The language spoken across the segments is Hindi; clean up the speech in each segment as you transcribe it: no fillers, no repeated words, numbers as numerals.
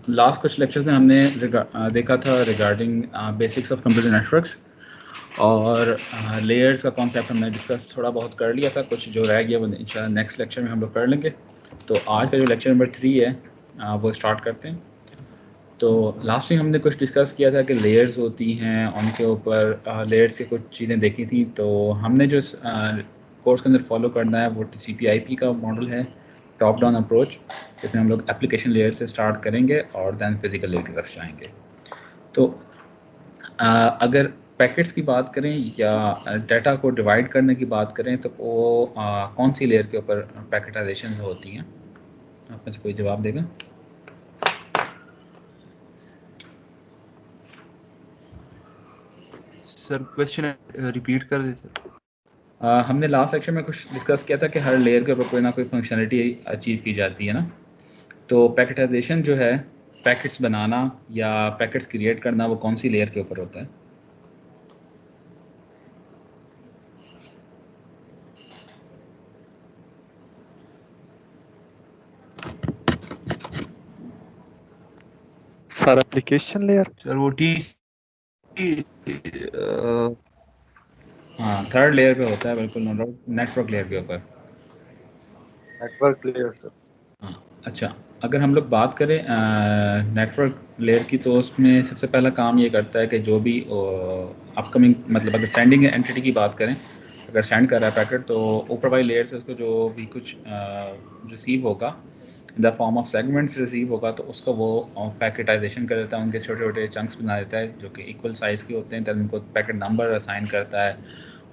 लास्ट कुछ लेक्चर्स में हमने देखा था regarding basics of computer networks और लेयर्स का कॉन्सेप्ट हमने डिस्कस थोड़ा बहुत कर लिया था। कुछ जो रह गया वो इंशाल्लाह नेक्स्ट लेक्चर में हम लोग कर लेंगे। तो आज का जो लेक्चर नंबर 3 है वो स्टार्ट करते हैं। तो लास्ट टाइम हमने कुछ डिस्कस किया था कि लेयर्स होती हैं, उनके ऊपर लेयर्स की कुछ चीज़ें देखी थी। तो हमने जो कोर्स के अंदर फॉलो करना है वो TCP/IP का मॉडल है, टॉप डाउन अप्रोच, जिसमें हम लोग एप्लीकेशन लेयर से स्टार्ट करेंगे और दैन फिजिकल लेयर की तरफ जाएंगे। तो अगर पैकेट्स की बात करें या डाटा को डिवाइड करने की बात करें तो वो कौन सी लेयर के ऊपर पैकेटाइजेशन होती हैं? आप में से कोई जवाब देगा? सर क्वेश्चन रिपीट कर दे सर। हमने लास्ट सेक्शन में कुछ डिस्कस किया था कि हर लेयर के ऊपर कोई ना कोई फंक्शनलिटी अचीव की जाती है ना। तो पैकेटाइजेशन जो है, पैकेट्स बनाना या पैकेट्स क्रिएट करना, वो कौन सी लेयर के ऊपर होता है? Sir application layer. सर वो हाँ, थर्ड लेयर पे होता है, बिल्कुल नो डाउट, नेटवर्क लेयर के ऊपर। Network layer sir. हाँ, अच्छा, अगर हम लोग बात करें नेटवर्क लेयर की तो उसमें सबसे पहला काम ये करता है कि जो भी अपकमिंग, मतलब अगर सेंडिंग एंटिटी की बात करें, अगर सेंड कर रहा है पैकेट तो ऊपर वाली लेयर से उसको जो भी कुछ रिसीव होगा in the form of segments receive होगा तो उसको वो पैकेटाइजेशन कर देता है, उनके छोटे छोटे चंक्स बना देता है जो कि इक्वल साइज़ के होते हैं। तब उनको पैकेट नंबर असाइन करता है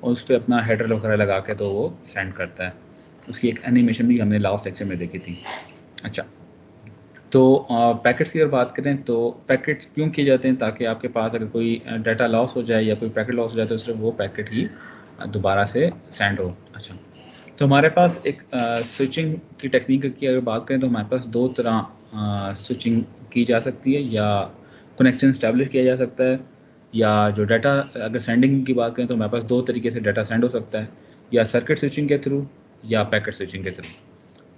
और उस पर अपना हेडर वगैरह लगा के तो वो सेंड करता है। उसकी एक एनिमेशन भी हमने लास्ट सेक्शन में देखी थी। अच्छा, तो पैकेट्स की अगर बात करें तो पैकेट क्यों किए जाते हैं? ताकि आपके पास अगर कोई डाटा लॉस हो जाए या कोई पैकेट लॉस हो जाए तो सिर्फ वो पैकेट ही दोबारा से सेंड हो। अच्छा, तो हमारे पास एक स्विचिंग की टेक्निक की अगर बात करें तो हमारे पास दो तरह स्विचिंग की जा सकती है, या कनेक्शन स्टैब्लिश किया जा सकता है, या जो डाटा अगर सेंडिंग की बात करें तो हमारे पास दो तरीके से डाटा सेंड हो सकता है, या सर्किट स्विचिंग के थ्रू या पैकेट स्विचिंग के थ्रू।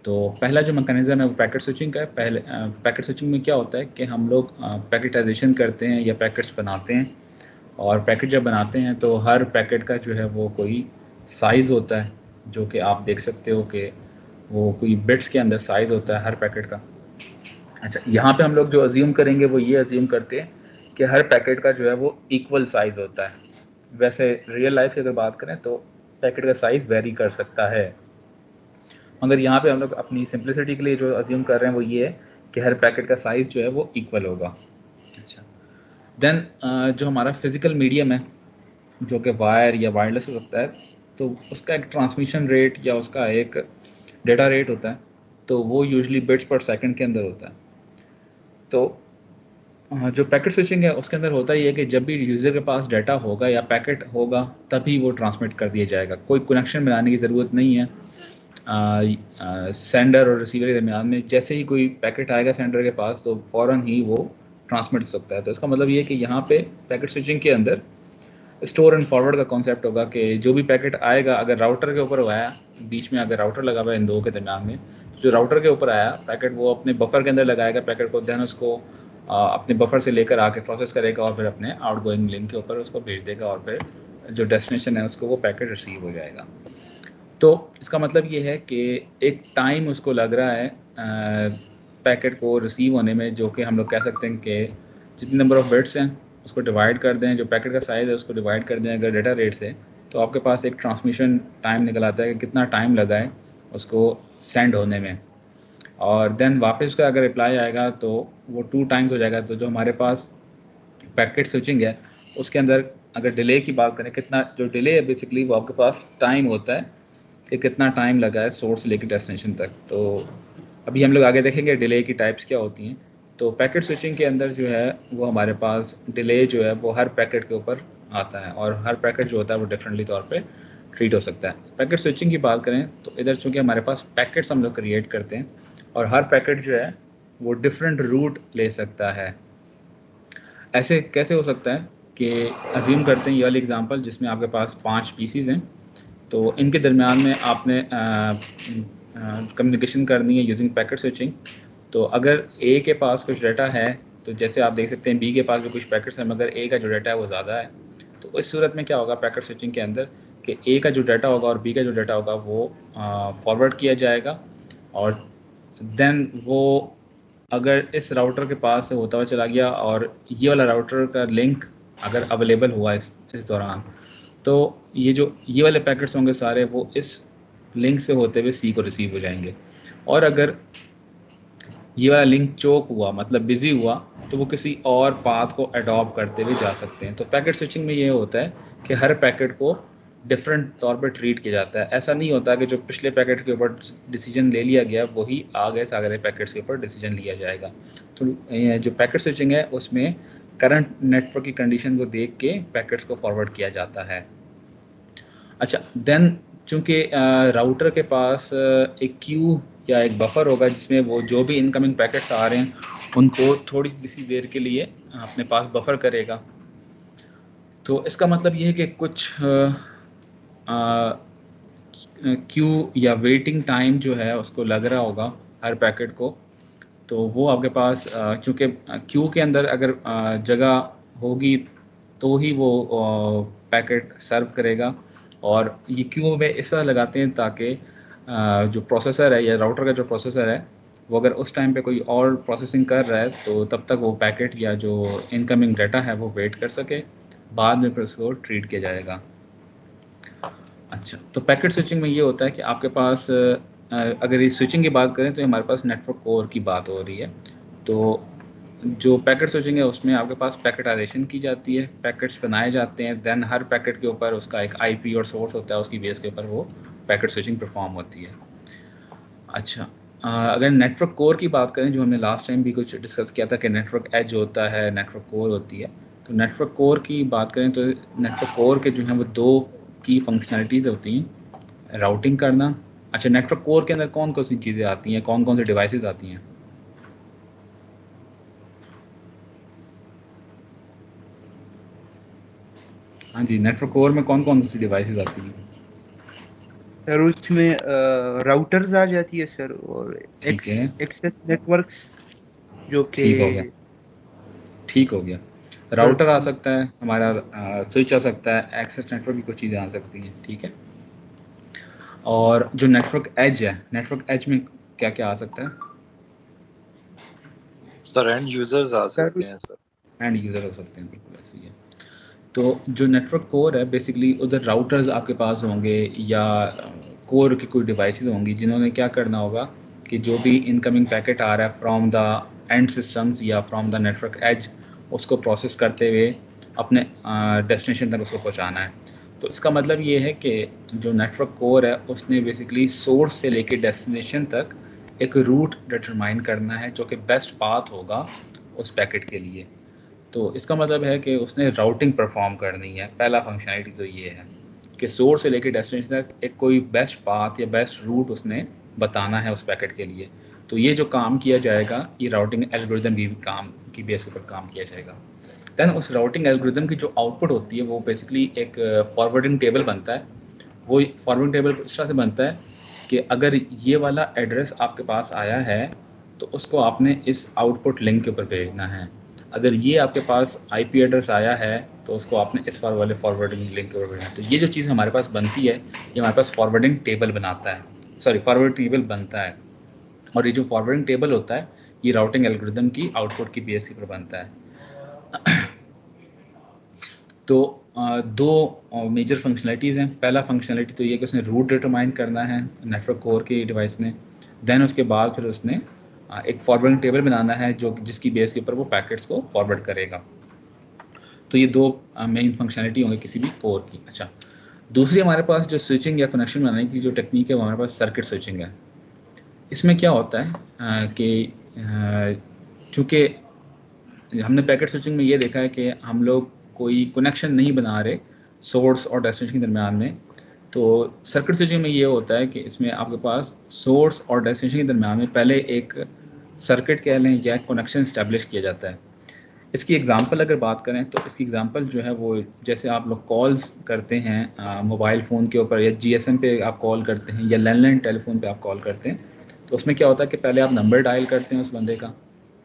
तो पहला जो मैकेनिज़्म है वो पैकेट स्विचिंग का है। पहले पैकेट स्विचिंग में क्या होता है कि हम लोग पैकेटाइजेशन करते हैं या पैकेट्स बनाते हैं, और पैकेट जब बनाते हैं तो हर पैकेट का जो है वो कोई साइज़ होता है, जो कि आप देख सकते हो कि वो कोई बिट्स के अंदर साइज़ होता है हर पैकेट का। अच्छा, यहाँ पे हम लोग जो अज्यूम करेंगे वो ये अज्यूम करते हैं कि हर पैकेट का जो है वो इक्वल साइज़ होता है। वैसे रियल लाइफ की अगर बात करें तो पैकेट का साइज़ वेरी कर सकता है, मगर यहाँ पे हम लोग अपनी सिंप्लिसिटी के लिए जो अज्यूम कर रहे हैं वो ये है कि हर पैकेट का साइज़ जो है वो इक्वल होगा। अच्छा, देन जो हमारा फिज़िकल मीडियम है जो कि वायर या वायरलेस हो सकता है, तो उसका एक ट्रांसमिशन रेट या उसका एक डेटा रेट होता है, तो वो यूजुअली बिट्स पर सेकंड के अंदर होता है। तो जो पैकेट स्विचिंग है उसके अंदर होता ही है कि जब भी यूज़र के पास डाटा होगा या पैकेट होगा तभी वो ट्रांसमिट कर दिया जाएगा। कोई कनेक्शन बनाने की ज़रूरत नहीं है सेंडर और रिसीवर के दरमियान में। जैसे ही कोई पैकेट आएगा सेंडर के पास तो फ़ौरन ही वो ट्रांसमिट हो सकता है। तो इसका मतलब ये है कि यहाँ पे पैकेट स्विचिंग के अंदर स्टोर एंड फॉरवर्ड का कॉन्सेप्ट होगा कि जो भी पैकेट आएगा, अगर राउटर के ऊपर आया, बीच में अगर राउटर लगा हुआ है इन दो के दरमियान में, जो राउटर के ऊपर आया पैकेट वो अपने बफर के अंदर लगाएगा पैकेट को, देन उसको अपने बफर से लेकर आके प्रोसेस करेगा और फिर अपने आउटगोइंग लिंक के ऊपर उसको भेज देगा और फिर जो डेस्टिनेशन है उसको वो पैकेट रिसीव हो जाएगा। तो इसका मतलब ये है कि एक टाइम उसको लग रहा है पैकेट को रिसीव होने में, जो कि हम लोग कह सकते हैं कि जितने नंबर ऑफ़ बिट्स हैं उसको डिवाइड कर दें, जो पैकेट का साइज़ है उसको डिवाइड कर दें अगर डेटा रेट से, तो आपके पास एक ट्रांसमिशन टाइम निकल आता है कि कितना टाइम लगा है उसको सेंड होने में, और देन वापस का अगर रिप्लाई आएगा तो वो 2 टाइम्स हो जाएगा। तो जो हमारे पास पैकेट स्विचिंग है उसके अंदर अगर डिले की बात करें, कितना जो डिले है बेसिकली वो आपके पास टाइम होता है कि कितना टाइम लगा है सोर्स से लेकर डेस्टिनेशन तक। तो अभी हम लोग आगे देखेंगे डिले की टाइप्स क्या होती हैं। तो पैकेट स्विचिंग के अंदर जो है वो हमारे पास डिले जो है वो हर पैकेट के ऊपर आता है, और हर पैकेट जो होता है वो डिफरेंटली तौर पे ट्रीट हो सकता है। पैकेट स्विचिंग की बात करें तो इधर चूँकि हमारे पास पैकेट्स हम लोग क्रिएट करते हैं और हर पैकेट जो है वो डिफरेंट रूट ले सकता है। ऐसे कैसे हो सकता है कि अज्यूम करते हैं ये वाली एग्जांपल जिसमें आपके पास 5 पीसीज हैं, तो इनके दरमियान में आपने कम्युनिकेशन करनी है यूजिंग पैकेट स्विचिंग। तो अगर ए के पास कुछ डाटा है, तो जैसे आप देख सकते हैं बी के पास भी कुछ पैकेट्स हैं, मगर ए का जो डाटा है वो ज़्यादा है, तो इस सूरत में क्या होगा पैकेट स्विचिंग के अंदर कि ए का जो डाटा होगा और बी का जो डाटा होगा वो फॉरवर्ड किया जाएगा, और देन वो अगर इस राउटर के पास से होता हुआ चला गया और ये वाला राउटर का लिंक अगर अवेलेबल हुआ इस दौरान, तो ये वाले पैकेट्स होंगे सारे वो इस लिंक से होते हुए सी को रिसीव हो जाएंगे। और अगर ये वाला लिंक चोक हुआ मतलब बिजी हुआ, तो वो किसी और पाथ को अडॉप्ट करते हुए जा सकते हैं। तो पैकेट स्विचिंग में ये होता है कि हर पैकेट को डिफरेंट तौर पर ट्रीट किया जाता है। ऐसा नहीं होता कि जो पिछले पैकेट के ऊपर डिसीजन ले लिया गया वही आगे से आगे पैकेट्स के ऊपर डिसीजन लिया जाएगा। तो जो पैकेट स्विचिंग है उसमें करंट नेटवर्क की कंडीशन को देख के पैकेट्स को फॉरवर्ड किया जाता है। अच्छा, देन चूंकि राउटर के पास एक क्यू या एक बफर होगा जिसमें वो जो भी इनकमिंग पैकेट्स आ रहे हैं उनको थोड़ी सी देर के लिए अपने पास बफर करेगा। तो इसका मतलब ये है कि कुछ क्यू या वेटिंग टाइम जो है उसको लग रहा होगा हर पैकेट को, तो वो आपके पास चूँकि क्यू के अंदर अगर जगह होगी तो ही वो पैकेट सर्व करेगा। और ये क्यू में इस तरह लगाते हैं ताकि जो प्रोसेसर है या राउटर का जो प्रोसेसर है वो अगर उस टाइम पे कोई और प्रोसेसिंग कर रहा है तो तब तक वो पैकेट या जो इनकमिंग डाटा है वो वेट कर सके, बाद में फिर उसको ट्रीट किया जाएगा। अच्छा, तो पैकेट स्विचिंग में ये होता है कि आपके पास अगर ये स्विचिंग की बात करें तो हमारे पास नेटवर्क कोर की बात हो रही है। तो जो पैकेट स्विचिंग है उसमें आपके पास पैकेटाइजेशन की जाती है, पैकेट्स बनाए जाते हैं, देन हर पैकेट के ऊपर उसका एक आईपी और सोर्स होता है, उसकी बेस के ऊपर वो पैकेट स्विचिंग परफॉर्म होती है। अच्छा, अगर नेटवर्क कोर की बात करें जो हमने लास्ट टाइम भी कुछ डिस्कस किया था कि नेटवर्क एज होता है, नेटवर्क कोर होती है, तो नेटवर्क कोर की बात करें तो नेटवर्क कोर के जो हैं वो दो की फंक्शनलिटीज़ होती हैं, राउटिंग करना। अच्छा, नेटवर्क कोर के अंदर कौन कौन सी चीज़ें आती हैं, कौन कौन से डिवाइसेस आती हैं? हाँ जी, नेटवर्क कोर में कौन कौन सी डिवाइसेस आती हैं? सर उसमें राउटर्स आ जाती है सर, और ठीक है, एक्सेस नेटवर्क्स जो कि ठीक हो गया। राउटर आ सकता है हमारा, स्विच आ सकता है, एक्सेस नेटवर्क की कुछ चीज़ें आ सकती हैं, ठीक है। और जो नेटवर्क एज है, नेटवर्क एज में क्या क्या आ सकता है? सर एंड यूजर्स आ सकते हैं सर, एंड यूज़र हो सकते हैं, बिल्कुल ऐसे ही है। तो जो नेटवर्क कोर है बेसिकली उधर राउटर्स आपके पास होंगे या कोर की कोई डिवाइसेस होंगी जिन्होंने क्या करना होगा कि जो भी इनकमिंग पैकेट आ रहा है फ्रॉम द एंड सिस्टम्स या फ्रॉम द नेटवर्क एज, उसको प्रोसेस करते हुए अपने डेस्टिनेशन तक उसको पहुंचाना है। तो इसका मतलब ये है कि जो नेटवर्क कोर है उसने बेसिकली सोर्स से लेके डेस्टिनेशन तक एक रूट डिटरमाइन करना है जो कि बेस्ट पाथ होगा उस पैकेट के लिए। तो इसका मतलब है कि उसने राउटिंग परफॉर्म करनी है। पहला फंक्शनलिटी तो ये है कि सोर्स से लेकर डेस्टिनेशन तक एक कोई बेस्ट पाथ या बेस्ट रूट उसने बताना है उस पैकेट के लिए। तो ये जो काम किया जाएगा ये राउटिंग एल्गोरिदम की काम की बेस के ऊपर काम किया जाएगा। देन उस राउटिंग एल्गोरिदम की जो आउटपुट होती है वो बेसिकली एक फॉरवर्डिंग टेबल बनता है। वो फॉरवर्डिंग टेबल इस तरह से बनता है कि अगर ये वाला एड्रेस आपके पास आया है तो उसको आपने इस आउटपुट लिंक के ऊपर भेजना है। अगर ये आपके पास आईपी एड्रेस आया है तो उसको आपने इस वाले फॉरवर्डिंग लिंक के ऊपर भेजना है। तो ये जो चीज़ हमारे पास बनती है ये हमारे पास फॉरवर्डिंग टेबल बनाता है, सॉरी फॉरवर्ड टेबल बनता है। और ये जो फॉरवर्डिंग टेबल होता है ये राउटिंग एल्गोरिदम की आउटपुट की बेस के ऊपर बनता है। तो दो मेजर फंक्शनलिटीज़ हैं। पहला फंक्शनलिटी तो ये कि उसने रूट डिटरमाइन करना है नेटवर्क कोर के डिवाइस ने। देन उसके बाद फिर उसने एक फॉरवर्डिंग टेबल बनाना है जो जिसकी बेस के ऊपर वो पैकेट्स को फॉरवर्ड करेगा। तो ये दो मेन फंक्शनलिटी होंगे किसी भी कोर की। अच्छा, दूसरी हमारे पास जो स्विचिंग या कनेक्शन बनाने की जो टेक्निक है वो हमारे पास सर्किट स्विचिंग है। इसमें क्या होता है कि चूँकि हमने पैकेट स्विचिंग में ये देखा है कि हम लोग कोई कनेक्शन नहीं बना रहे सोर्स और डेस्टिनेशन के दरम्यान में। तो सर्किट स्विचिंग में ये होता है कि इसमें आपके पास सोर्स और डेस्टिनेशन के दरम्यान में पहले एक सर्किट कह लें या कनेक्शन इस्टेब्लिश किया जाता है। इसकी एग्जांपल अगर बात करें तो इसकी एग्जांपल जो है वो जैसे आप लोग कॉल्स करते हैं मोबाइल फ़ोन के ऊपर या जीएसएम पे आप कॉल करते हैं या लैंडलाइन टेलीफोन पे आप कॉल करते हैं, तो उसमें क्या होता है कि पहले आप नंबर डायल करते हैं उस बंदे का,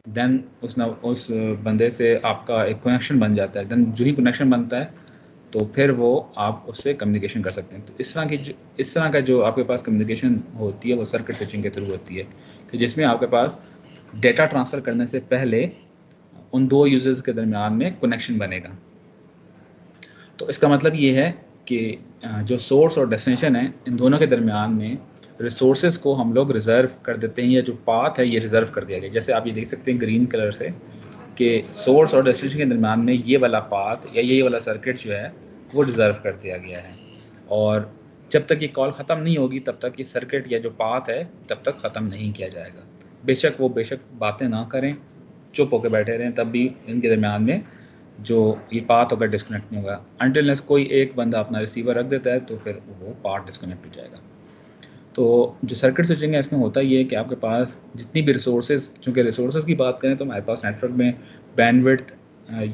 देन उस बंदे से आपका एक कनेक्शन बन जाता है, देन जो ही कनेक्शन बनता है तो फिर वो आप उससे कम्युनिकेशन कर सकते हैं। तो इस तरह का जो आपके पास कम्युनिकेशन होती है वो सर्किट स्विचिंग के थ्रू होती है, कि जिसमें आपके पास डेटा ट्रांसफ़र करने से पहले उन दो यूज़र्स के दरमियान में कनेक्शन बनेगा। तो इसका मतलब ये है कि जो सोर्स और डेस्टिनेशन है इन दोनों के दरमियान में रिसोर्सेज को हम लोग रिज़र्व कर देते हैं, या जो पाथ है ये रिज़र्व कर दिया गया। जैसे आप ये देख सकते हैं ग्रीन कलर से कि सोर्स और डेस्टिनेशन के दरमियान में ये वाला पाथ या ये वाला सर्किट जो है वो रिज़र्व कर दिया गया है, और जब तक ये कॉल ख़त्म नहीं होगी तब तक ये सर्किट या जो पाथ है तब तक ख़त्म नहीं किया जाएगा। बेशक बातें ना करें, चुप होकर बैठे रहें, तब भी इनके दरमियान में जो ये पाथ होगा डिस्कनेक्ट नहीं होगा। अनटिल कोई एक बंदा अपना रिसीवर रख देता है तो फिर वो पाथ डिस्कनेक्ट हो जाएगा। तो जो सर्किट स्विचिंग है इसमें होता ये है कि आपके पास जितनी भी रिसोर्सेज, चूँकि रिसोर्सेज की बात करें तो हमारे पास नेटवर्क में बैंडविड्थ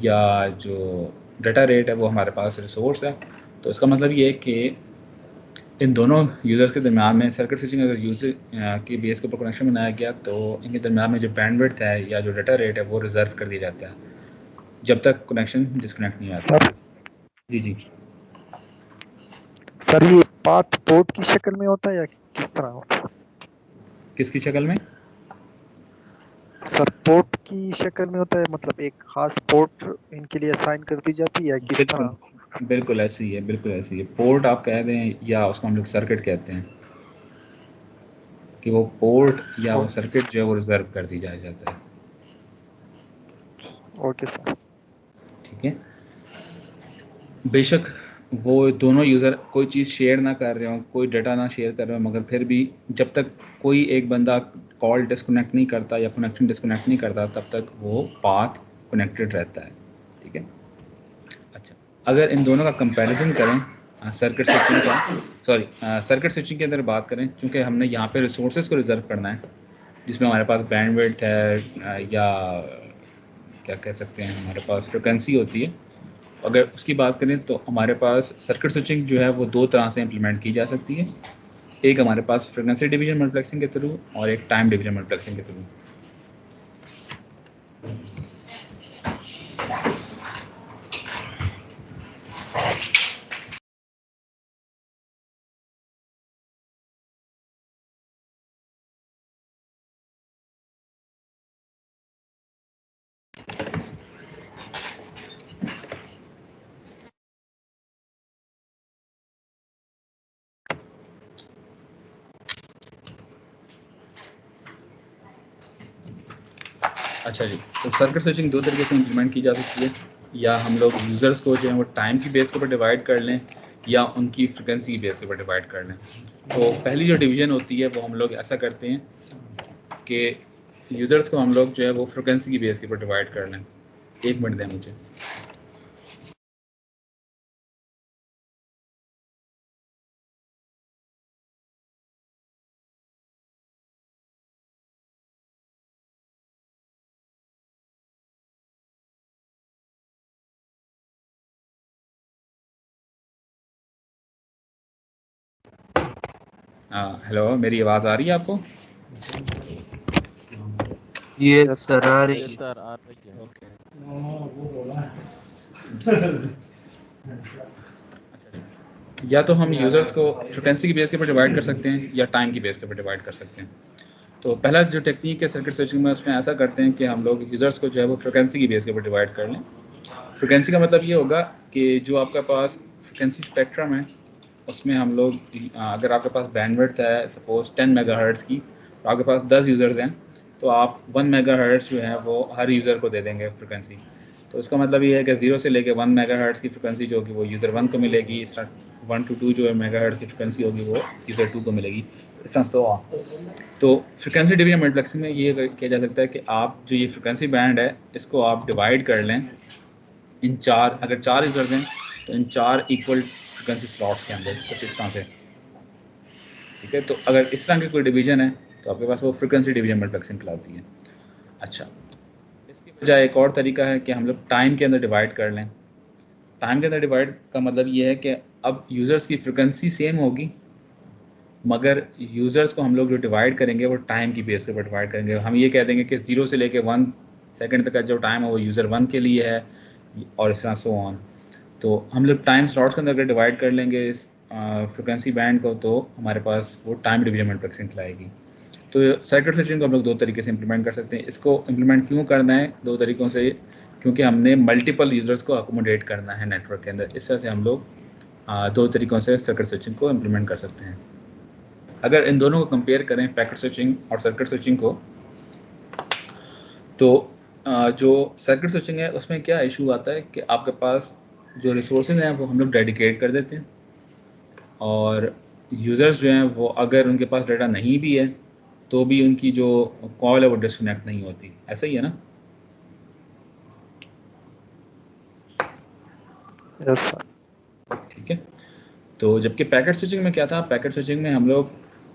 या जो डाटा रेट है वो हमारे पास रिसोर्स है। तो इसका मतलब ये है कि इन दोनों यूज़र्स के दरमियान में सर्किट स्विचिंग अगर यूज़र की बेस के ऊपर कनेक्शन बनाया गया तो इनके दरमियान में जो बैंडविड्थ है या जो डाटा रेट है वो रिजर्व कर दिया जाता है जब तक कनेक्शन डिस्कनेक्ट नहीं आता। सर जी सर ये पाथ पोर्ट की शक्ल में होता है या किस तरह होता है? किसकी शक्ल में? सर पोर्ट की शक्ल में होता है, मतलब एक खास पोर्ट इनके लिए असाइन कर दी जाती है या किस तरह? बिल्कुल ऐसी है, बिल्कुल ऐसी है। पोर्ट आप कह दें या उसको हम लोग सर्किट कहते हैं, कि वो पोर्ट या वो सर्किट जो है वो रिजर्व कर दी जाता है। ओके सर, ठीक है। बेशक वो दोनों यूज़र कोई चीज़ शेयर ना कर रहे हो, कोई डाटा ना शेयर कर रहे हो, मगर फिर भी जब तक कोई एक बंदा कॉल डिस्कनेक्ट नहीं करता या कनेक्शन डिस्कनेक्ट नहीं करता तब तक वो पाथ कनेक्टेड रहता है। ठीक है। अच्छा, अगर इन दोनों का कंपैरिजन करें सर्किट स्विचिंग का, सर्किट स्विचिंग के अंदर बात करें, क्योंकि हमने यहाँ पे रिसोर्सेज को रिजर्व करना है जिसमें हमारे पास बैंडविड्थ है या क्या कह सकते हैं हमारे पास फ्रिक्वेंसी होती है। अगर उसकी बात करें तो हमारे पास सर्किट स्विचिंग जो है वो दो तरह से इम्प्लीमेंट की जा सकती है। एक हमारे पास फ्रिक्वेंसी डिवीजन मल्टीप्लेक्सिंग के थ्रू और एक टाइम डिवीजन मल्टीप्लेक्सिंग के थ्रू। अच्छा जी, तो सर्किट स्विचिंग दो तरीके से इम्प्लीमेंट की जा सकती है, या हम लोग यूज़र्स को जो है वो टाइम की बेस के ऊपर डिवाइड कर लें या उनकी फ्रिक्वेंसी की बेस के ऊपर डिवाइड कर लें। तो पहली जो डिवीजन होती है वो हम लोग ऐसा करते हैं कि यूज़र्स को हम लोग जो है वो फ्रिक्वेंसी की बेस के ऊपर डिवाइड कर लें। 1 मिनट दें मुझे। हेलो, मेरी आवाज़ आ रही है आपको? यस सर, आ रही है। सर आ रही है। ओके। या तो हम यूज़र्स को फ्रिक्वेंसी की बेस के ऊपर डिवाइड कर सकते हैं या टाइम की बेस के ऊपर डिवाइड कर सकते हैं। तो पहला जो टेक्निक है सर्किट स्विचिंग में उसमें ऐसा करते हैं कि हम लोग यूज़र्स को जो है वो फ्रिक्वेंसी की बेस के ऊपर डिवाइड कर लें। फ्रिक्वेंसी का मतलब ये होगा कि जो आपका पास फ्रिक्वेंसी स्पेक्ट्रम है उसमें हम लोग अगर आपके पास बैंडविड्थ है सपोज 10 मेगाहर्ट्ज़ की, तो आपके पास 10 यूज़र्स हैं तो आप 1 मेगाहर्ट्ज़ जो है वो हर यूज़र को दे देंगे फ्रिक्वेंसी। तो इसका मतलब ये है कि 0 से लेकर 1 मेगाहर्ट्ज़ की फ्रिक्वेंसी जो होगी वो यूज़र 1 को मिलेगी, इस तरह 1 to 2 जो है मेगाहर्ट्ज़ की फ्रिक्वेंसी होगी वो यूज़र 2 को मिलेगी, इस तरह सो ऑन। तो फ्रिक्वेंसी डिवीजन मल्टीप्लेक्सिंग में ये किया जा सकता है कि आप जो ये फ्रिक्वेंसी बैंड है इसको आप डिवाइड कर लें इन चार, अगर 4 यूज़र्स हैं तो इन 4 इक्वल फ्रिक्वेंसी स्लॉट्स के अंदर, कुछ इस तरह से। ठीक है, तो अगर इस तरह की कोई डिवीजन है तो आपके पास वो फ्रिक्वेंसी डिवीजन मल्टीप्लेक्सिंग कहलाती है। अच्छा, इसके बजाय एक और तरीका है कि हम लोग टाइम के अंदर डिवाइड कर लें। टाइम के अंदर डिवाइड का मतलब ये है कि अब यूज़र्स की फ्रिक्वेंसी सेम होगी मगर यूज़र्स को हम लोग जो डिवाइड करेंगे वो टाइम की बेस के ऊपर डिवाइड करेंगे। हम ये कह देंगे कि 0 से लेके 1 सेकंड तक का जो टाइम है वो यूज़र 1 के लिए है और इस तरह सो ऑन। तो हम लोग टाइम स्लॉट्स के अंदर अगर डिवाइड कर लेंगे इस फ्रिक्वेंसी बैंड को, तो हमारे पास वो टाइम डिवीजन मल्टीप्लेक्सिंग लाएगी। तो सर्किट स्विचिंग को हम लोग दो तरीके से इंप्लीमेंट कर सकते हैं। इसको इंप्लीमेंट क्यों करना है दो तरीक़ों से, क्योंकि हमने मल्टीपल यूज़र्स को अकोमोडेट करना है नेटवर्क के अंदर। इस तरह से हम लोग दो तरीक़ों से सर्किट स्विचिंग को इंप्लीमेंट कर सकते हैं। अगर इन दोनों को कंपेयर करें, पैकेट स्विचिंग और सर्किट स्विचिंग को, तो जो सर्किट स्विचिंग है उसमें क्या इशू आता है कि आपके पास जो रिसोर्सेज हैं वो हम लोग डेडिकेट कर देते हैं, और यूज़र्स जो हैं वो अगर उनके पास डाटा नहीं भी है तो भी उनकी जो कॉल है वो डिस्कनेक्ट नहीं होती। ऐसा ही है ना? Yes sir. ठीक है। तो जबकि पैकेट स्विचिंग में क्या था, पैकेट स्विचिंग में हम लोग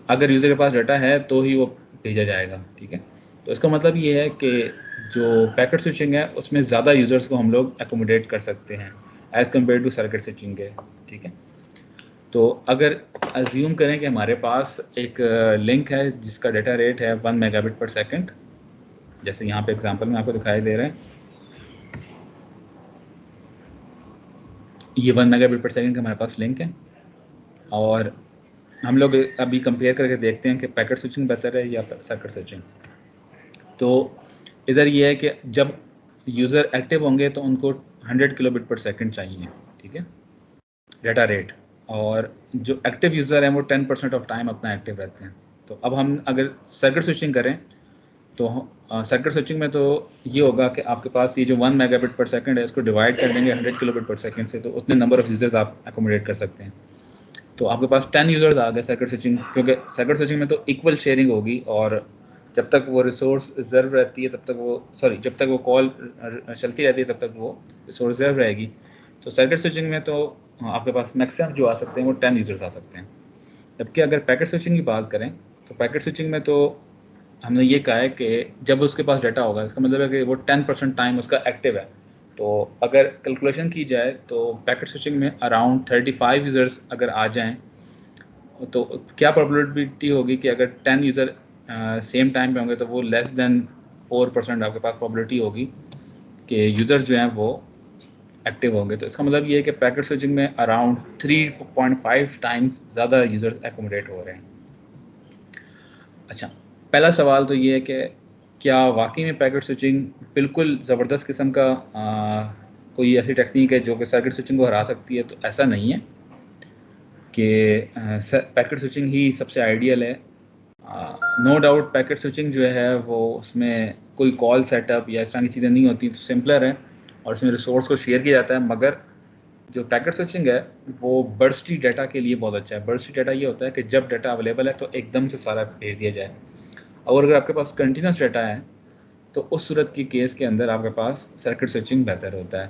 अगर यूज़र के पास डाटा है तो ही वो भेजा जाएगा। ठीक है। तो इसका मतलब ये है कि जो पैकेट स्विचिंग है उसमें ज़्यादा यूज़र्स को हम लोग एकोमोडेट कर सकते हैं as compare to circuit switching के। ठीक है। तो अगर अज्यूम करें कि हमारे पास एक लिंक है जिसका डाटा रेट है 1 मेगाबिट पर सेकंड, जैसे यहाँ पे एग्जांपल में आपको दिखाई दे रहा है, ये 1 मेगाबिट पर सेकंड का हमारे पास लिंक है, और हम लोग अभी कंपेयर करके देखते हैं कि पैकेट स्विचिंग बेहतर है या सर्किट स्विचिंग। तो इधर ये है कि जब यूज़र एक्टिव होंगे तो उनको 100 किलोबिट पर सेकंड चाहिए। ठीक है, डाटा रेट, और जो एक्टिव यूज़र हैं वो 10% ऑफ टाइम अपना एक्टिव रहते हैं। तो अब हम अगर सर्किट स्विचिंग करें तो सर्किट स्विचिंग में तो ये होगा कि आपके पास ये जो 1 मेगाबिट पर सेकंड है इसको डिवाइड कर देंगे 100 किलोबिट पर सेकंड से, तो उतने नंबर ऑफ यूज़र्स आप एकोमोडेट कर सकते हैं। तो आपके पास 10 यूज़र्स आ गए सर्किट स्विचिंग, क्योंकि सर्किट स्विचिंग में तो इक्वल शेयरिंग होगी, और जब तक वो रिसोर्स रिजर्व रहती है तब तक वो जब तक वो कॉल चलती रहती है तब तक वो रिसोर्स रिजर्व रहेगी। तो सर्किट स्विचिंग में तो आपके पास मैक्सिमम जो आ सकते हैं वो 10 यूज़र्स आ सकते हैं। जबकि अगर पैकेट स्विचिंग की बात करें तो पैकेट स्विचिंग में तो हमने ये कहा है कि जब उसके पास डाटा होगा, इसका मतलब है कि वो 10% टाइम उसका एक्टिव है। तो अगर कैलकुलेशन की जाए तो पैकेट स्विचिंग में अराउंड 35 यूज़र्स अगर आ जाएं तो क्या प्रोबेबिलिटी होगी कि अगर 10 यूज़र सेम टाइम पे होंगे तो वो लेस देन 4% आपके पास प्रोबेबिलिटी होगी कि यूज़र जो हैं वो एक्टिव होंगे। तो इसका मतलब ये है कि पैकेट स्विचिंग में अराउंड 3.5 टाइम्स ज़्यादा यूज़र्स एकोमोडेट हो रहे हैं। अच्छा, पहला सवाल तो ये है कि क्या वाकई में पैकेट स्विचिंग बिल्कुल ज़बरदस्त किस्म का कोई ऐसी टेक्निक है जो कि सर्किट स्विचिंग को हरा सकती है? तो ऐसा नहीं है कि पैकेट स्विचिंग ही सबसे आइडियल है। नो डाउट पैकेट स्विचिंग जो है वो उसमें कोई कॉल सेटअप या इस तरह की चीज़ें नहीं होती, तो सिंपलर है और इसमें रिसोर्स को शेयर किया जाता है। मगर जो पैकेट स्विचिंग है वो बर्स्टी डाटा के लिए बहुत अच्छा है। बर्स्टी डाटा ये होता है कि जब डाटा अवेलेबल है तो एकदम से सारा भेज दिया जाए, और अगर आपके पास कंटिन्यूस डाटा है तो उस सूरत की केस के अंदर आपके पास सर्किट स्विचिंग बेहतर होता है।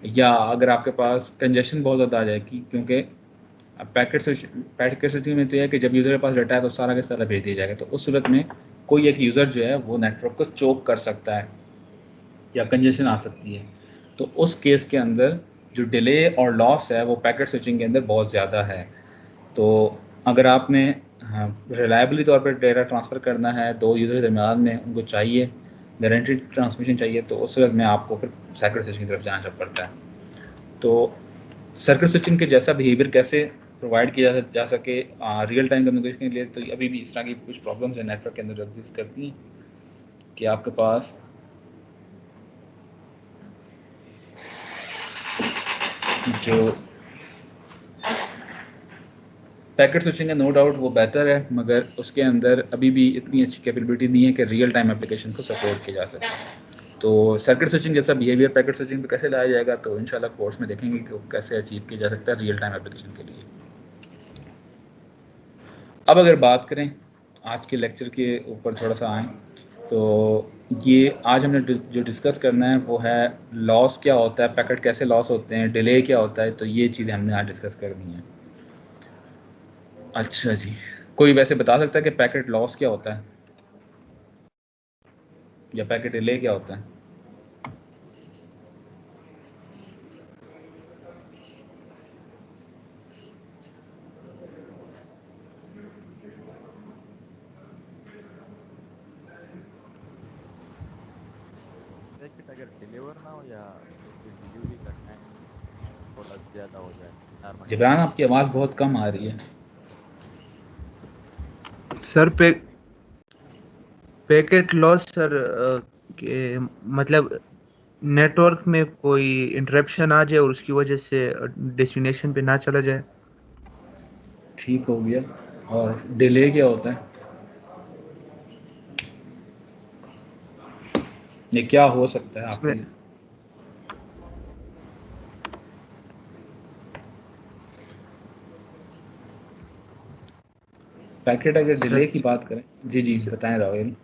या अगर आपके पास कंजेशन बहुत ज़्यादा आ जाएगी, क्योंकि पैकेट स्विचिंग में तो यह है कि जब यूज़र के पास डाटा है तो सारा का सारा भेज दिया जाएगा, तो उस सूरत में कोई एक यूज़र जो है वो नेटवर्क को चोक कर सकता है या कंजेशन आ सकती है। तो उस केस के अंदर जो डिले और लॉस है वो पैकेट स्विचिंग के अंदर बहुत ज़्यादा है। तो अगर आपने रिलायबली तौर पर डेटा ट्रांसफ़र करना है दो यूज़र के दरमियान में, उनको चाहिए गारंटीड ट्रांसमिशन चाहिए, तो उस वक्त में आपको फिर सर्किट स्विचिंग की तरफ जाना पड़ता है। तो सर्किट स्विचिंग के जैसा बिहेवियर कैसे प्रोवाइड किया जा सके रियल टाइम कम्युनिकेशन के लिए, तो अभी भी इस तरह की कुछ प्रॉब्लम्स हैं नेटवर्क के अंदर जो एग्जिस्ट करती हैं कि आपके पास जो पैकेट स्विचिंग है नो डाउट वो बेटर है, मगर उसके अंदर अभी भी इतनी अच्छी कैपेबिलिटी नहीं है कि रियल टाइम एप्लीकेशन को सपोर्ट किया जा सके। तो सर्किट स्विचिंग जैसा बिहेवियर पैकेट स्विचिंग पे कैसे लाया जाएगा, तो इंशाल्लाह कोर्स में देखेंगे कि वो कैसे अचीव किया जा सकता है रियल टाइम एप्लीकेशन के लिए। अब अगर बात करें आज के लेक्चर के ऊपर थोड़ा सा आएँ, तो ये आज हमने जो डिस्कस करना है वो है लॉस क्या होता है, पैकेट कैसे लॉस होते हैं, डिले क्या होता है, तो ये चीज़ें हमने आज डिस्कस करनी है। अच्छा जी, कोई वैसे बता सकता है कि पैकेट लॉस क्या होता है या पैकेट डिले क्या होता है? पैकेट अगर डिलीवर ना हो या उसकी डिलीवरी का टाइम थोड़ा ज़्यादा हो जाए नॉर्मल जिब्रान आपकी आवाज़ बहुत कम आ रही है। सर पैकेट लॉस सर के मतलब नेटवर्क में कोई इंटरप्शन आ जाए और उसकी वजह से डेस्टिनेशन पे ना चला जाए। ठीक हो गया। और डिले क्या होता है? ये क्या हो सकता है आपके? इसमें पैकेट अगर सर डिले की बात करें, जी बताएं राहुल।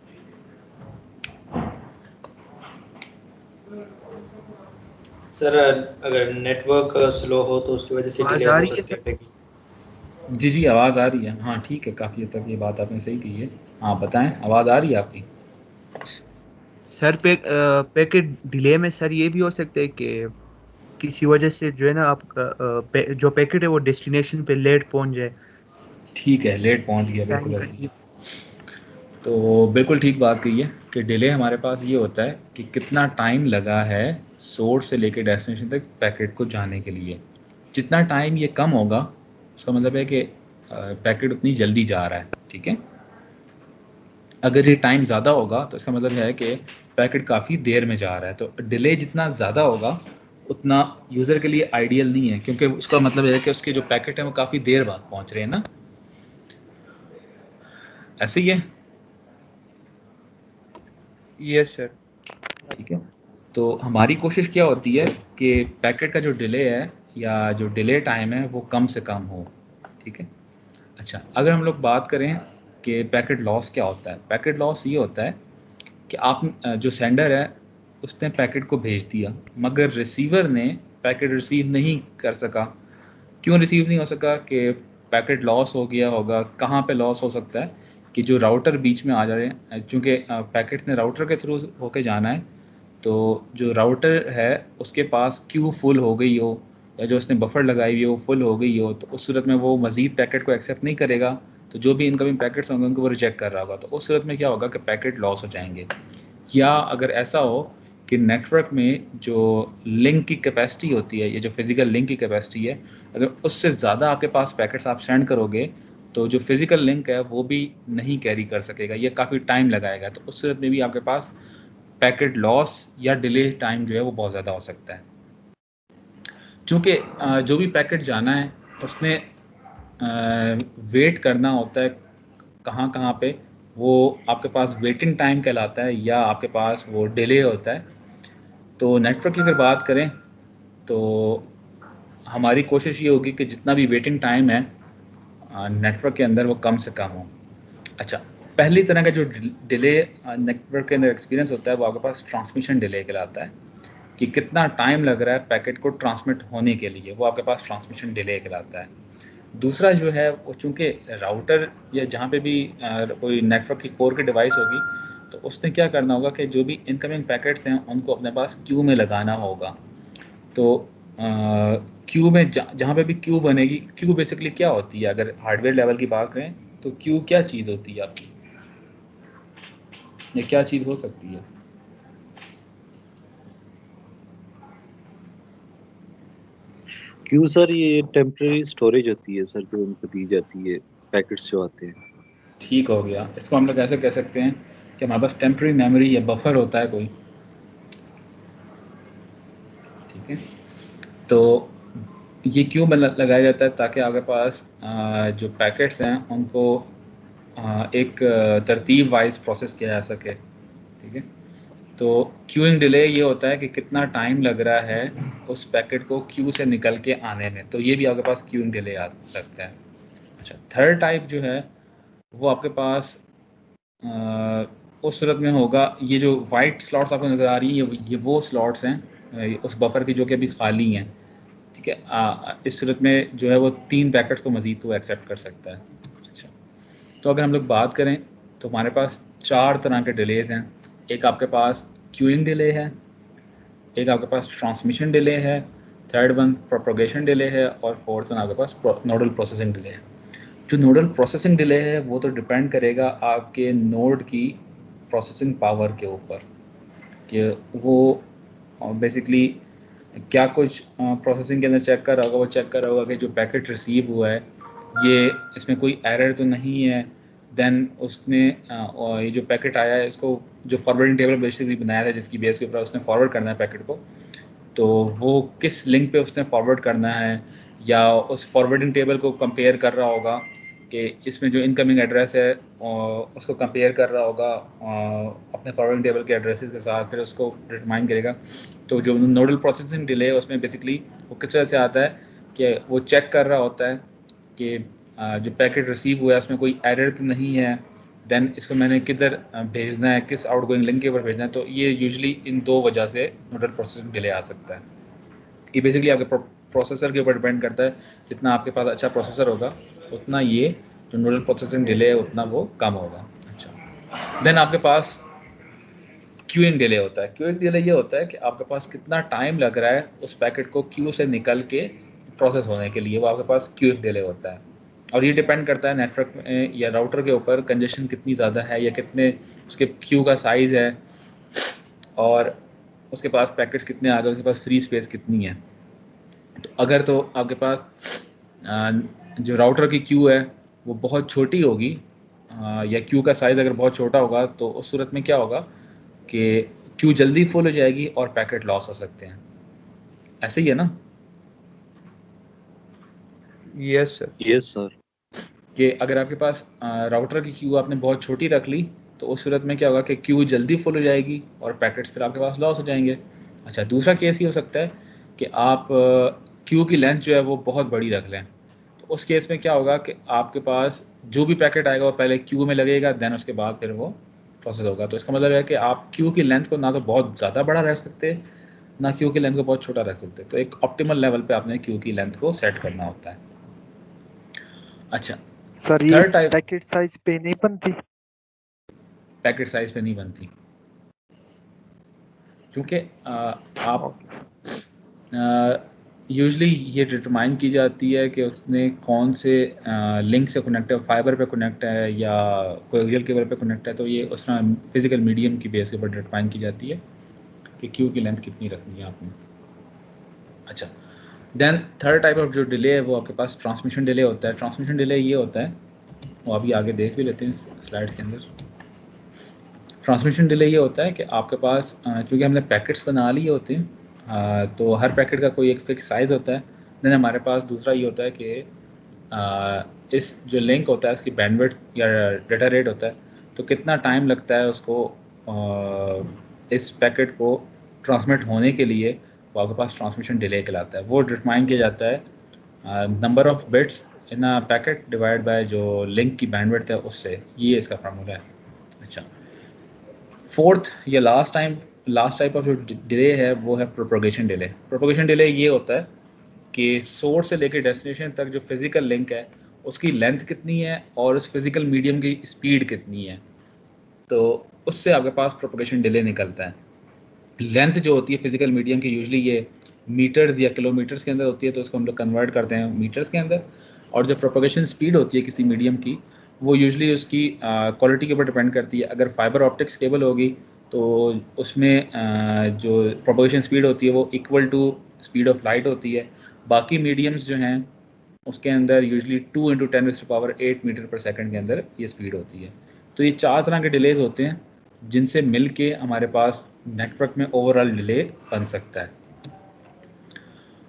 सर अगर नेटवर्क स्लो हो तो उसकी वजह से आवाज डिले आ हो रही है सकती सर? है। जी आवाज़ आ रही है। हाँ ठीक है, काफ़ी हद तक ये बात आपने सही की है। हाँ बताएं, आवाज़ आ रही है आपकी? सर पैकेट डिले में सर ये भी हो सकता है कि किसी वजह से जो है ना आपका जो पैकेट है वो डेस्टिनेशन पे लेट पहुंच जाए। ठीक है, लेट पहुंच गया, बिल्कुल टाइम ऐसे ही। कंज्यूम। तो बिल्कुल ठीक बात कही है कि डिले हमारे पास ये होता है कि कितना टाइम लगा है सोर्स से लेकर डेस्टिनेशन तक पैकेट को जाने के लिए। जितना टाइम ये कम होगा उसका मतलब है कि पैकेट उतनी जल्दी जा रहा है। ठीक है, अगर ये टाइम ज़्यादा होगा तो इसका मतलब है कि पैकेट काफ़ी देर में जा रहा है। तो डिले जितना ज़्यादा होगा उतना यूज़र के लिए आइडियल नहीं है, क्योंकि उसका मतलब है कि उसके जो पैकेट हैं वो काफ़ी देर बाद पहुंच रहे हैं ना। ऐसे ही है। Yes sir. ठीक है, तो हमारी कोशिश क्या होती है कि पैकेट का जो डिले है या जो डिले टाइम है वो कम से कम हो। ठीक है। अच्छा, अगर हम लोग बात करें कि पैकेट लॉस क्या होता है, पैकेट लॉस ये होता है कि आप जो सेंडर है उसने पैकेट को भेज दिया मगर रिसीवर ने पैकेट रिसीव नहीं कर सका। क्यों रिसीव नहीं हो सका? कि पैकेट लॉस हो गया होगा। कहाँ पे लॉस हो सकता है? कि जो राउटर बीच में आ जाए, चूँकि पैकेट ने राउटर के थ्रू होके जाना है, तो जो राउटर है उसके पास क्यू फुल हो गई हो या जो उसने बफर लगाई हुई हो वो फुल हो गई हो, तो उस सूरत में वो मज़ीद पैकेट को एक्सेप्ट नहीं करेगा। तो जो भी इनकमिंग पैकेट्स होंगे उनको वो रिजेक्ट कर रहा होगा। तो उस सूरत में क्या होगा कि पैकेट लॉस हो जाएंगे। या अगर ऐसा हो कि नेटवर्क में जो लिंक की कैपेसिटी होती है, ये जो फिज़िकल लिंक की कैपेसिटी है, अगर उससे ज़्यादा आपके पास पैकेट्स आप सेंड करोगे तो जो फिज़िकल लिंक है वो भी नहीं कैरी कर सकेगा, ये काफ़ी टाइम लगाएगा। तो उस सूरत में भी आपके पास पैकेट लॉस या डिले टाइम जो है वो बहुत ज़्यादा हो सकता है। चूँकि जो भी पैकेट जाना है उसने वेट करना होता है कहाँ कहाँ पे, वो आपके पास वेटिंग टाइम कहलाता है या आपके पास वो डिले होता है। तो नेटवर्क की अगर बात करें तो हमारी कोशिश ये होगी कि जितना भी वेटिंग टाइम है नेटवर्क के अंदर वो कम से कम हो। अच्छा, पहली तरह का जो डिले नेटवर्क के अंदर एक्सपीरियंस होता है वो आपके पास ट्रांसमिशन डिले कहलाता है, कि कितना टाइम लग रहा है पैकेट को ट्रांसमिट होने के लिए, वो आपके पास ट्रांसमिशन डिले कहलाता है। दूसरा जो है वो चूँकि राउटर या जहाँ पे भी कोई नेटवर्क की कोर की डिवाइस होगी तो उसने क्या करना होगा कि जो भी इनकमिंग पैकेट्स हैं उनको अपने पास क्यू में लगाना होगा। तो क्यू में जहाँ पे भी क्यू बनेगी, क्यू बेसिकली क्या होती है अगर हार्डवेयर लेवल की बात करें तो क्यू क्या चीज़ होती है आपकी, ये क्या चीज़ हो सकती है? क्यों सर, ये टेम्पररी स्टोरेज होती है सर जो उनको दी जाती है पैकेट्स जो आते हैं। ठीक हो गया, इसको हम लोग ऐसे कह सकते हैं कि हमारे पास टेम्पररी मेमोरी या बफर होता है कोई। ठीक है, तो ये क्यों लगाया जाता है? ताकि आपके पास जो पैकेट्स हैं उनको एक तरतीब वाइज प्रोसेस किया जा सके। ठीक है, तो क्यूइंग डिले ये होता है कि कितना टाइम लग रहा है उस पैकेट को क्यू से निकल के आने में, तो ये भी आपके पास क्यूइंग डिले लगता है। अच्छा, थर्ड टाइप जो है वो आपके पास उस सूरत में होगा, ये जो वाइट स्लॉट्स आपको नज़र आ रही हैं ये वो स्लॉट्स हैं उस बफर की जो कि अभी खाली हैं। ठीक है, इस सूरत में जो है वो 3 पैकेट्स को मज़ीद को एक्सेप्ट कर सकता है। अच्छा, तो अगर हम लोग बात करें तो हमारे पास 4 तरह के डिलेज़ हैं। एक आपके पास क्यूइंग डिले है, एक आपके पास ट्रांसमिशन डिले है, थर्ड वन प्रोपगेशन डिले है और फोर्थ वन आपके पास नोडल प्रोसेसिंग डिले है। जो नोडल प्रोसेसिंग डिले है वो तो डिपेंड करेगा आपके नोड की प्रोसेसिंग पावर के ऊपर। कि वो बेसिकली क्या कुछ प्रोसेसिंग के अंदर चेक कर रहा होगा। वो चेक कर रहा होगा कि जो पैकेट रिसीव हुआ है ये इसमें कोई एरर तो नहीं है। देन उसने और ये जो पैकेट आया है इसको जो फॉरवर्डिंग टेबल बेसिकली बनाया था जिसकी बेस के ऊपर उसने फॉरवर्ड करना है पैकेट को, तो वो किस लिंक पे उसने फॉरवर्ड करना है, या उस फॉरवर्डिंग टेबल को कंपेयर कर रहा होगा कि इसमें जो इनकमिंग एड्रेस है उसको कंपेयर कर रहा होगा अपने फॉरवर्डिंग टेबल के एड्रेसेस के साथ, फिर उसको डिटरमाइन करेगा। तो जो नोडल प्रोसेसिंग डिले है उसमें बेसिकली वो किस तरह से आता है कि वो चेक कर रहा होता है कि जो पैकेट रिसीव हुआ है उसमें कोई एरर तो नहीं है, देन इसको मैंने किधर भेजना है, किस आउटगोइंग लिंक के ऊपर भेजना है। तो ये यूजुअली इन दो वजह से नोडल प्रोसेसिंग डिले आ सकता है। ये बेसिकली आपके प्रोसेसर के ऊपर डिपेंड करता है, जितना आपके पास अच्छा प्रोसेसर होगा उतना ये जो नोडल प्रोसेसिंग डिले है उतना वो कम होगा। अच्छा, देन आपके पास क्यूइंग डिले होता है। क्यूइंग डिले ये होता है कि आपके पास कितना टाइम लग रहा है उस पैकेट को क्यू से निकल के प्रोसेस होने के लिए, वो आपके पास क्यूइंग डिले होता है। और ये डिपेंड करता है नेटवर्क में या राउटर के ऊपर कंजेशन कितनी ज़्यादा है या कितने उसके क्यू का साइज़ है और उसके पास पैकेट्स कितने आ गए, उसके पास फ्री स्पेस कितनी है। तो अगर तो आपके पास जो राउटर की क्यू है वो बहुत छोटी होगी या क्यू का साइज़ अगर बहुत छोटा होगा तो उस सूरत में क्या होगा कि क्यू जल्दी फुल हो जाएगी और पैकेट लॉस हो सकते हैं। ऐसे ही है ना? Yes sir. Yes sir. कि अगर आपके पास राउटर की क्यू आपने बहुत छोटी रख ली तो उस सूरत में क्या होगा कि क्यू जल्दी फुल हो जाएगी और पैकेट्स फिर आपके पास लॉस हो जाएंगे। अच्छा, दूसरा केस ये हो सकता है कि आप क्यू की लेंथ जो है वो बहुत बड़ी रख लें, तो उस केस में क्या होगा कि आपके पास जो भी पैकेट आएगा वो पहले क्यू में लगेगा, देन उसके बाद फिर वो प्रोसेस होगा। तो इसका मतलब है कि आप क्यू की लेंथ को ना तो बहुत ज़्यादा बड़ा रख सकते ना क्यू की लेंथ को बहुत छोटा रख सकते। तो एक ऑप्टिमल लेवल पे आपने क्यू की लेंथ को सेट करना होता है। अच्छा सर ये थर्ड टाइप पैकेट साइज पे नहीं बनती? पैकेट साइज पे नहीं बनती क्योंकि आप यूजुअली ये डिटरमाइन की जाती है कि उसने कौन से लिंक से कनेक्ट है, फाइबर पे कनेक्ट है या कोएक्सियल केबल पे कनेक्ट है। तो ये उस तरह फिजिकल मीडियम की बेस के ऊपर डिटरमाइन की जाती है कि क्यू की लेंथ कितनी रखनी है आपने। अच्छा, देन थर्ड टाइप ऑफ जो डिले है वो आपके पास ट्रांसमिशन डिले होता है। ट्रांसमिशन डिले ये होता है, वो अभी आगे देख भी लेते हैं स्लाइड्स के अंदर। ट्रांसमिशन डिले ये होता है कि आपके पास चूँकि हमने पैकेट्स बना लिए होते हैं तो हर पैकेट का कोई एक फिक्स साइज़ होता है। देन हमारे पास दूसरा ये होता है कि इस जो लिंक होता है इसकी बैंडविड्थ या डेटा रेट होता है, तो कितना टाइम लगता है उसको इस पैकेट को ट्रांसमिट होने के लिए, वो आपके पास ट्रांसमिशन डिले कहलाता है। वो डिटरमाइन किया जाता है number of bits in a packet divide by जो लिंक की बैंडविड्थ है उससे। ये इसका फार्मूला है। अच्छा, फोर्थ या लास्ट टाइप ऑफ जो डिले है वो है प्रोपगेशन डिले। प्रोपगेशन डिले ये होता है कि सोर्स से लेकर डेस्टिनेशन तक जो फिजिकल लिंक है उसकी लेंथ कितनी है और उस फिजिकल मीडियम की स्पीड कितनी है, तो उससे आपके पास प्रोपगेशन डिले निकलता है। लेंथ जो होती है फिजिकल मीडियम की यूजुअली ये मीटर्स या किलोमीटर्स के अंदर होती है, तो उसको हम लोग कन्वर्ट करते हैं मीटर्स के अंदर। और जो प्रोपगेशन स्पीड होती है किसी मीडियम की वो यूजुअली उसकी क्वालिटी के ऊपर डिपेंड करती है। अगर फाइबर ऑप्टिक्स केबल होगी तो उसमें जो प्रोपगेशन स्पीड होती है वो equal to speed of light होती है। बाकी मीडियम्स जो हैं उसके अंदर यूजुअली 2 × 10⁸ मीटर पर सेकंड के अंदर ये स्पीड होती है। तो ये 4 तरह के डिलेज होते हैं जिनसे मिल के हमारे पास नेटवर्क में ओवरऑल डिले बन सकता है।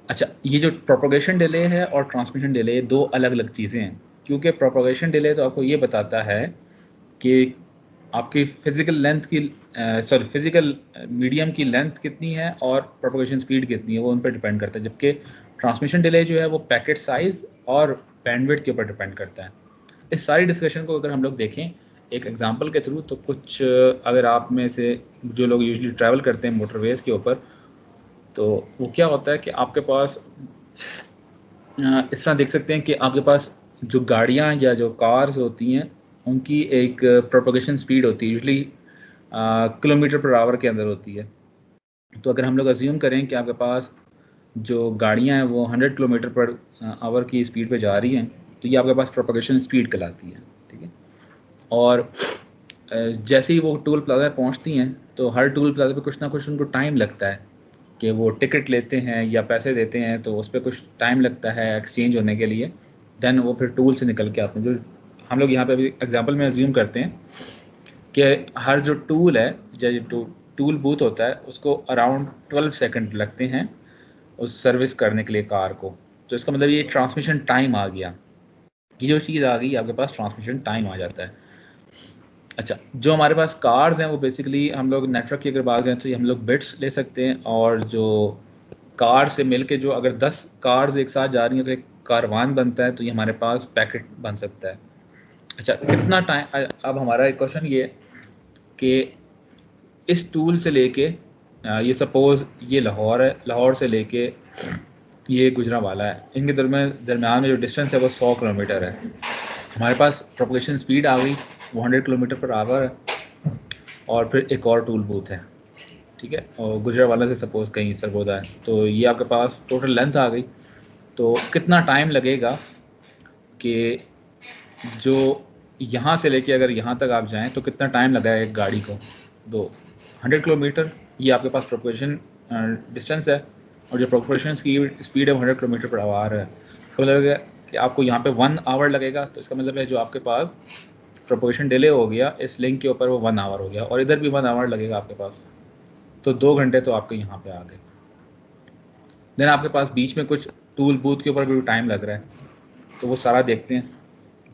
अच्छा, ये जो प्रोपगेशन डिले है और ट्रांसमिशन डिले दो अलग अलग चीज़ें हैं, क्योंकि प्रोपगेशन डिले तो आपको ये बताता है कि आपकी फिजिकल लेंथ की फिजिकल मीडियम की लेंथ कितनी है और प्रोपगेशन स्पीड कितनी है, वो उन पर डिपेंड करता है। जबकि ट्रांसमिशन डिले जो है वो पैकेट साइज़ और बैंडविड्थ के ऊपर डिपेंड करता है। इस सारी डिस्कशन को अगर हम लोग देखें एक एग्जांपल के थ्रू, तो कुछ अगर आप में से जो लोग यूजुअली ट्रैवल करते हैं मोटरवेज़ के ऊपर, तो वो क्या होता है कि आपके पास इस तरह देख सकते हैं कि आपके पास जो गाड़ियाँ या जो कार्स होती हैं उनकी एक प्रोपगेशन स्पीड होती है, यूजुअली किलोमीटर पर आवर के अंदर होती है। तो अगर हम लोग अज्यूम करें कि आपके पास जो गाड़ियाँ हैं वो 100 किलोमीटर पर आवर की स्पीड पे जा रही हैं, तो ये आपके पास प्रोपगेशन स्पीड कहलाती है। ठीक है, और जैसे ही वो टोल प्लाजा पहुंचती हैं तो हर टूल प्लाजा पे कुछ ना कुछ उनको टाइम लगता है कि वो टिकट लेते हैं या पैसे देते हैं, तो उस पर कुछ टाइम लगता है एक्सचेंज होने के लिए। देन वो फिर टूल से निकल के आते हैं। जो हम लोग यहाँ पे अभी एग्जांपल में अज्यूम करते हैं कि हर जो टूल है या जो टूल बूथ होता है उसको अराउंड 12 सेकंड लगते हैं उस सर्विस करने के लिए कार को। तो इसका मतलब ये ट्रांसमिशन टाइम आ गया, ये जो चीज़ आ गई आपके पास ट्रांसमिशन टाइम आ जाता है। अच्छा, जो हमारे पास कार्स हैं वो बेसिकली हम लोग नेटवर्क की अगर बात करें तो ये हम लोग बिट्स ले सकते हैं, और जो कार से मिलके जो अगर 10 कार्स एक साथ जा रही हैं तो एक कारवान बनता है, तो ये हमारे पास पैकेट बन सकता है। अच्छा, कितना टाइम, अब हमारा एक क्वेश्चन ये है कि इस टूल से लेके ये सपोज ये लाहौर है, लाहौर से लेके ये गुजरांवाला है, इनके दरमियान में जो डिस्टेंस है वो 100 किलोमीटर है। हमारे पास प्रोपगेशन स्पीड आ गई वो 100 किलोमीटर पर आवर है, और फिर एक और टूल बूथ है, ठीक है, और गुजरांवाला से सपोज कहीं सरगोदा है, तो ये आपके पास टोटल लेंथ आ गई। तो कितना टाइम लगेगा कि जो यहाँ से लेके अगर यहाँ तक आप जाएं तो कितना टाइम लगा है एक गाड़ी को? 100 किलोमीटर ये आपके पास प्रोपगेशन डिस्टेंस है, और जो प्रोपगेशन की स्पीड है 100 किलोमीटर पर आवर है। तो मतलब है कि आपको यहाँ पे 1 आवर लगेगा, तो इसका मतलब है जो आपके पास प्रोपगेशन डिले हो गया इस लिंक के ऊपर वो 1 आवर हो गया, और इधर भी 1 आवर लगेगा आपके पास, तो 2 घंटे तो आपके यहाँ पे आ गए। देन आपके पास बीच में कुछ टूल बूथ के ऊपर भी टाइम लग रहा है, तो वो सारा देखते हैं।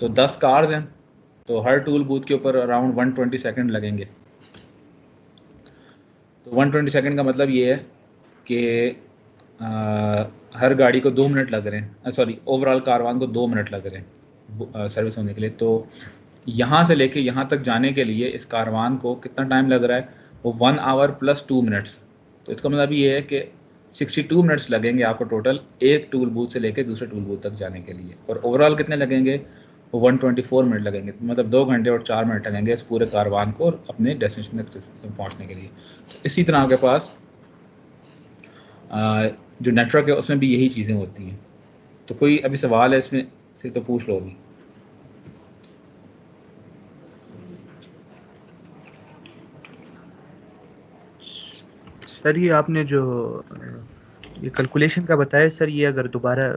तो 10 कार्स हैं, तो हर टूल बूथ के ऊपर अराउंड 120 सेकंड लगेंगे। तो 120 सेकंड का मतलब ये है कि हर गाड़ी को 2 मिनट लग रहे हैं, सॉरी ओवरऑल कारवान को 2 मिनट लग रहे हैं सर्विस होने के लिए। तो यहाँ से लेके यहाँ तक जाने के लिए इस कारवान को कितना टाइम लग रहा है? वो 1 आवर प्लस 2 मिनट्स। तो इसका मतलब ये है कि 62 मिनट्स लगेंगे आपको टोटल एक टूल बूथ से लेके दूसरे टूल बूथ तक जाने के लिए, और ओवरऑल कितने लगेंगे? वो 124 मिनट लगेंगे, मतलब 2 घंटे और 4 मिनट लगेंगे इस पूरे कारवान को अपने डेस्टिनेशन तक पहुँचने के लिए। तो इसी तरह आपके पास जो नेटवर्क है उसमें भी यही चीज़ें होती हैं। तो कोई अभी सवाल है इसमें से तो पूछ लो अभी। सर ये आपने जो ये कैलकुलेशन का बताया सर, ये अगर दोबारा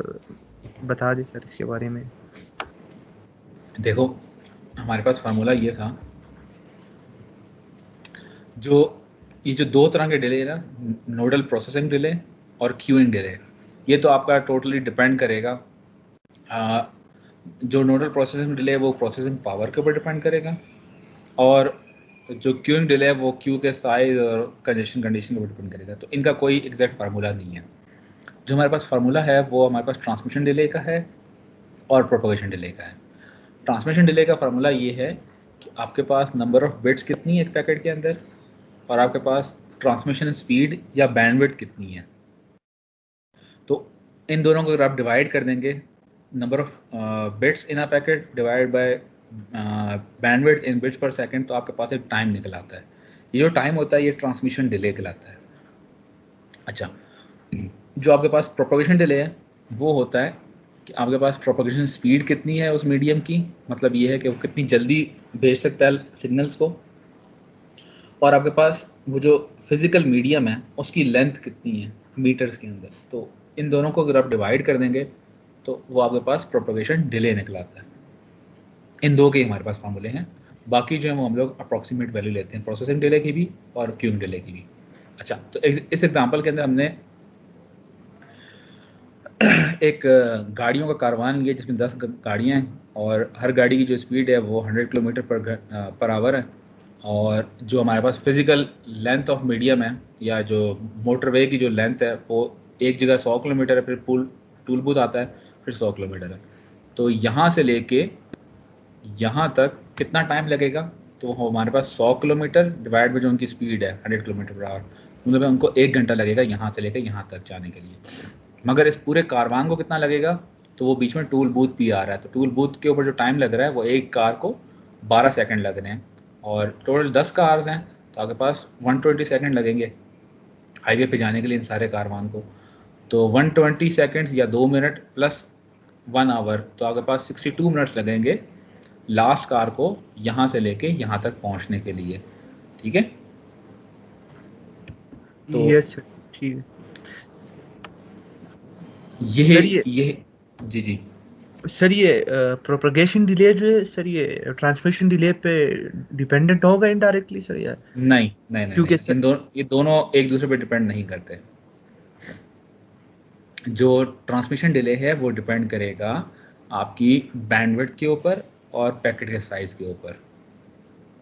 बता दें सर इसके बारे में। देखो हमारे पास फार्मूला ये था, जो ये जो 2 तरह के डिले है ना, नोडल प्रोसेसिंग डिले और क्यूइंग डिले, ये तो आपका टोटली डिपेंड करेगा। जो नोडल प्रोसेसिंग डिले है वो प्रोसेसिंग पावर के ऊपर डिपेंड करेगा, और जो क्यूइंग डिले है वो क्यू के साइज और कंजेशन कंडीशन के ऊपर डिपेंड करेगा। तो इनका कोई एग्जैक्ट फार्मूला नहीं है। जो हमारे पास फार्मूला है वो हमारे पास ट्रांसमिशन डिले का है और प्रोपगेशन डिले का है। ट्रांसमिशन डिले का फार्मूला ये है कि आपके पास नंबर ऑफ बिट्स कितनी है एक पैकेट के अंदर, और आपके पास ट्रांसमिशन स्पीड या बैंडविड्थ कितनी है। तो इन दोनों को अगर आप डिवाइड कर देंगे, number of bits in a packet divide by bandwidth in bits पर सेकंड, तो आपके पास एक टाइम निकल आता है। ये जो टाइम होता है ये ट्रांसमिशन डिले कहलाता है। अच्छा, जो आपके पास प्रोपगेशन डिले है वो होता है कि आपके पास प्रोपगेशन स्पीड कितनी है उस मीडियम की, मतलब ये है कि वो कितनी जल्दी भेज सकता है सिग्नल्स को, और आपके पास वो जो फिजिकल मीडियम है उसकी लेंथ कितनी है मीटर्स के अंदर। तो इन दोनों को अगर आप डिवाइड कर देंगे तो वो आपके पास प्रोपगेशन डिले निकल आता है। इन दो के हमारे पास फार्मूले हैं, बाकी जो है वो हम लोग अप्रॉक्सीमेट वैल्यू लेते हैं, प्रोसेसिंग डिले की भी और क्यूइंग डिले की भी। अच्छा, तो इस एग्जांपल के अंदर हमने एक गाड़ियों का कारवान लिया जिसमें 10 गाड़ियाँ हैं, और हर गाड़ी की जो स्पीड है वो 100 किलोमीटर पर आवर है, और जो हमारे पास फिजिकल लेंथ ऑफ मीडियम है या जो मोटरवे की जो लेंथ है वो एक जगह 100 किलोमीटर है, फिर टूल बूथ आता है फिर 100 किलोमीटर है। तो यहाँ से लेके यहाँ तक कितना टाइम लगेगा? तो हमारे पास 100 किलोमीटर डिवाइड बाय जो उनकी स्पीड है 100 किलोमीटर पर आवर, मतलब उनको 1 घंटा लगेगा यहाँ से लेकर यहाँ तक जाने के लिए। मगर इस पूरे कारवान को कितना लगेगा? तो वो बीच में टूल बूथ भी आ रहा है, तो टूल बूथ के ऊपर जो टाइम लग रहा है वो एक कार को 12 सेकंड लग रहे हैं, और टोटल 10 कार्स हैं तो आपके पास 120 सेकंड लगेंगे हाईवे पे जाने के लिए इन सारे कारवान को। तो 120 सेकंड्स या 2 मिनट प्लस 1 आवर, तो आपके पास 62 मिनट्स लगेंगे लास्ट कार को यहाँ से लेके यहाँ तक पहुँचने के लिए। ठीक है, तो यस सर, ठीक है ये सर। ये जी जी सर ये प्रोपगेशन डिले जो है सर, ये ट्रांसमिशन डिले पे डिपेंडेंट होगा इनडायरेक्टली सर, या नहीं नहीं नहीं क्योंकि नहीं, ये दोनों एक दूसरे पे डिपेंड नहीं करते। जो ट्रांसमिशन डिले है वो डिपेंड करेगा आपकी बैंडविड्थ के ऊपर और पैकेट के साइज़ के ऊपर,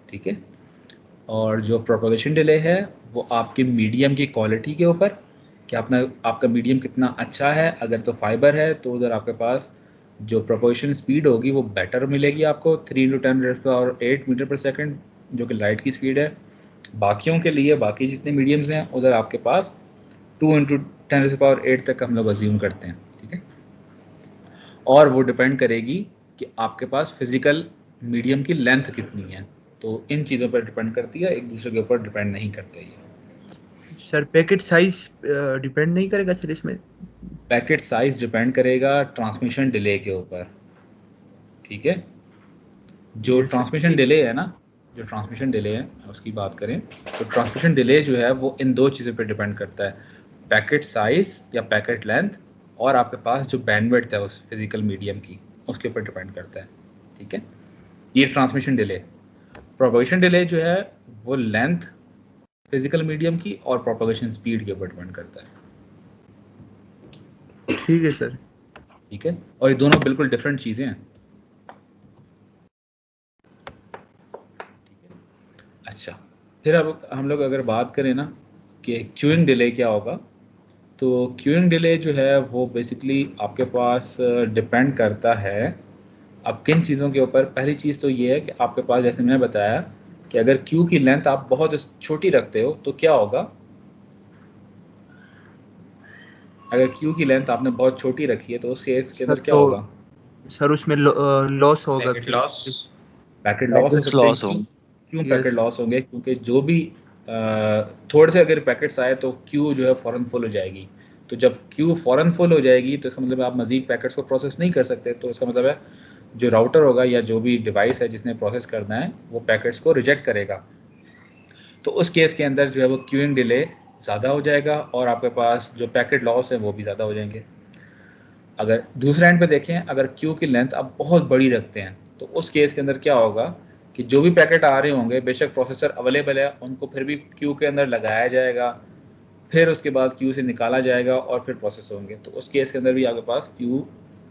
ठीक है। और जो प्रोपगेशन डिले है वो आपके मीडियम की क्वालिटी के ऊपर, कि आपका मीडियम कितना अच्छा है। अगर तो फाइबर है तो उधर आपके पास जो प्रोपगेशन स्पीड होगी वो बेटर मिलेगी आपको, 3 × 10⁸ मीटर पर सेकंड, जो कि लाइट की स्पीड है। बाकियों के लिए, बाकी जितने मीडियम्स हैं उधर आपके पास 2 × 10⁸ तक हम लोग अज्यूम करते हैं, ठीक है। और वो डिपेंड करेगी कि आपके पास फिजिकल मीडियम की लेंथ कितनी है, तो इन चीज़ों पर डिपेंड करती है, एक दूसरे के ऊपर डिपेंड नहीं करते ये। सर पैकेट साइज डिपेंड नहीं करेगा सर इसमें? पैकेट साइज डिपेंड करेगा ट्रांसमिशन डिले के ऊपर, ठीक है। जो ट्रांसमिशन डिले है ना, जो ट्रांसमिशन डिले है उसकी बात करें तो ट्रांसमिशन डिले जो है वो इन दो चीज़ों पर डिपेंड करता है, पैकेट साइज या पैकेट लेंथ, और आपके पास जो बैंडविड्थ है उस फिजिकल मीडियम की, उसके ऊपर डिपेंड करता है, ठीक है। ये ट्रांसमिशन डिले। प्रोपगेशन डिले जो है वो लेंथ फिजिकल मीडियम की और प्रोपगेशन स्पीड के ऊपर डिपेंड करता है, ठीक है सर। ठीक है। और ये दोनों बिल्कुल डिफरेंट चीज़ें हैं। अच्छा, फिर अब हम लोग अगर बात करें ना कि क्यूइंग डिले क्या होगा, तो क्यूइंग डिले जो है वो बेसिकली आपके पास डिपेंड करता है अब किन चीज़ों के ऊपर। पहली चीज़ तो ये है कि आपके पास, जैसे मैंने बताया कि अगर क्यू की लेंथ आप बहुत छोटी रखते हो तो क्या होगा, अगर क्यू की लेंथ आपने बहुत छोटी रखी है तो उस केस के अंदर क्या होगा सर उसमें लॉस होगा, पैकेट लॉस। पैकेट लॉस हो सकते हैं। क्यों पैकेट लॉस होंगे? क्योंकि जो भी थोड़े से अगर पैकेट्स आए तो क्यू जो है फ़ौरन फुल हो जाएगी। तो जब क्यू फ़ौरन फुल हो जाएगी तो इसका मतलब आप मज़ीद पैकेट्स को प्रोसेस नहीं कर सकते। तो इसका मतलब है जो राउटर होगा या जो भी डिवाइस है जिसने प्रोसेस करना है वो पैकेट्स को रिजेक्ट करेगा। तो उस केस के अंदर जो है वो क्यूइंग डिले ज़्यादा हो जाएगा और आपके पास जो पैकेट लॉस है वो भी ज़्यादा हो जाएंगे। अगर दूसरे एंड पे देखें, अगर क्यू की लेंथ आप बहुत बड़ी रखते हैं तो उस केस के अंदर क्या होगा कि जो भी पैकेट आ रहे होंगे, बेशक प्रोसेसर अवेलेबल है, उनको फिर भी क्यू के अंदर लगाया जाएगा, फिर उसके बाद क्यू से निकाला जाएगा और फिर प्रोसेस होंगे। तो उस केस के अंदर भी आपके पास क्यू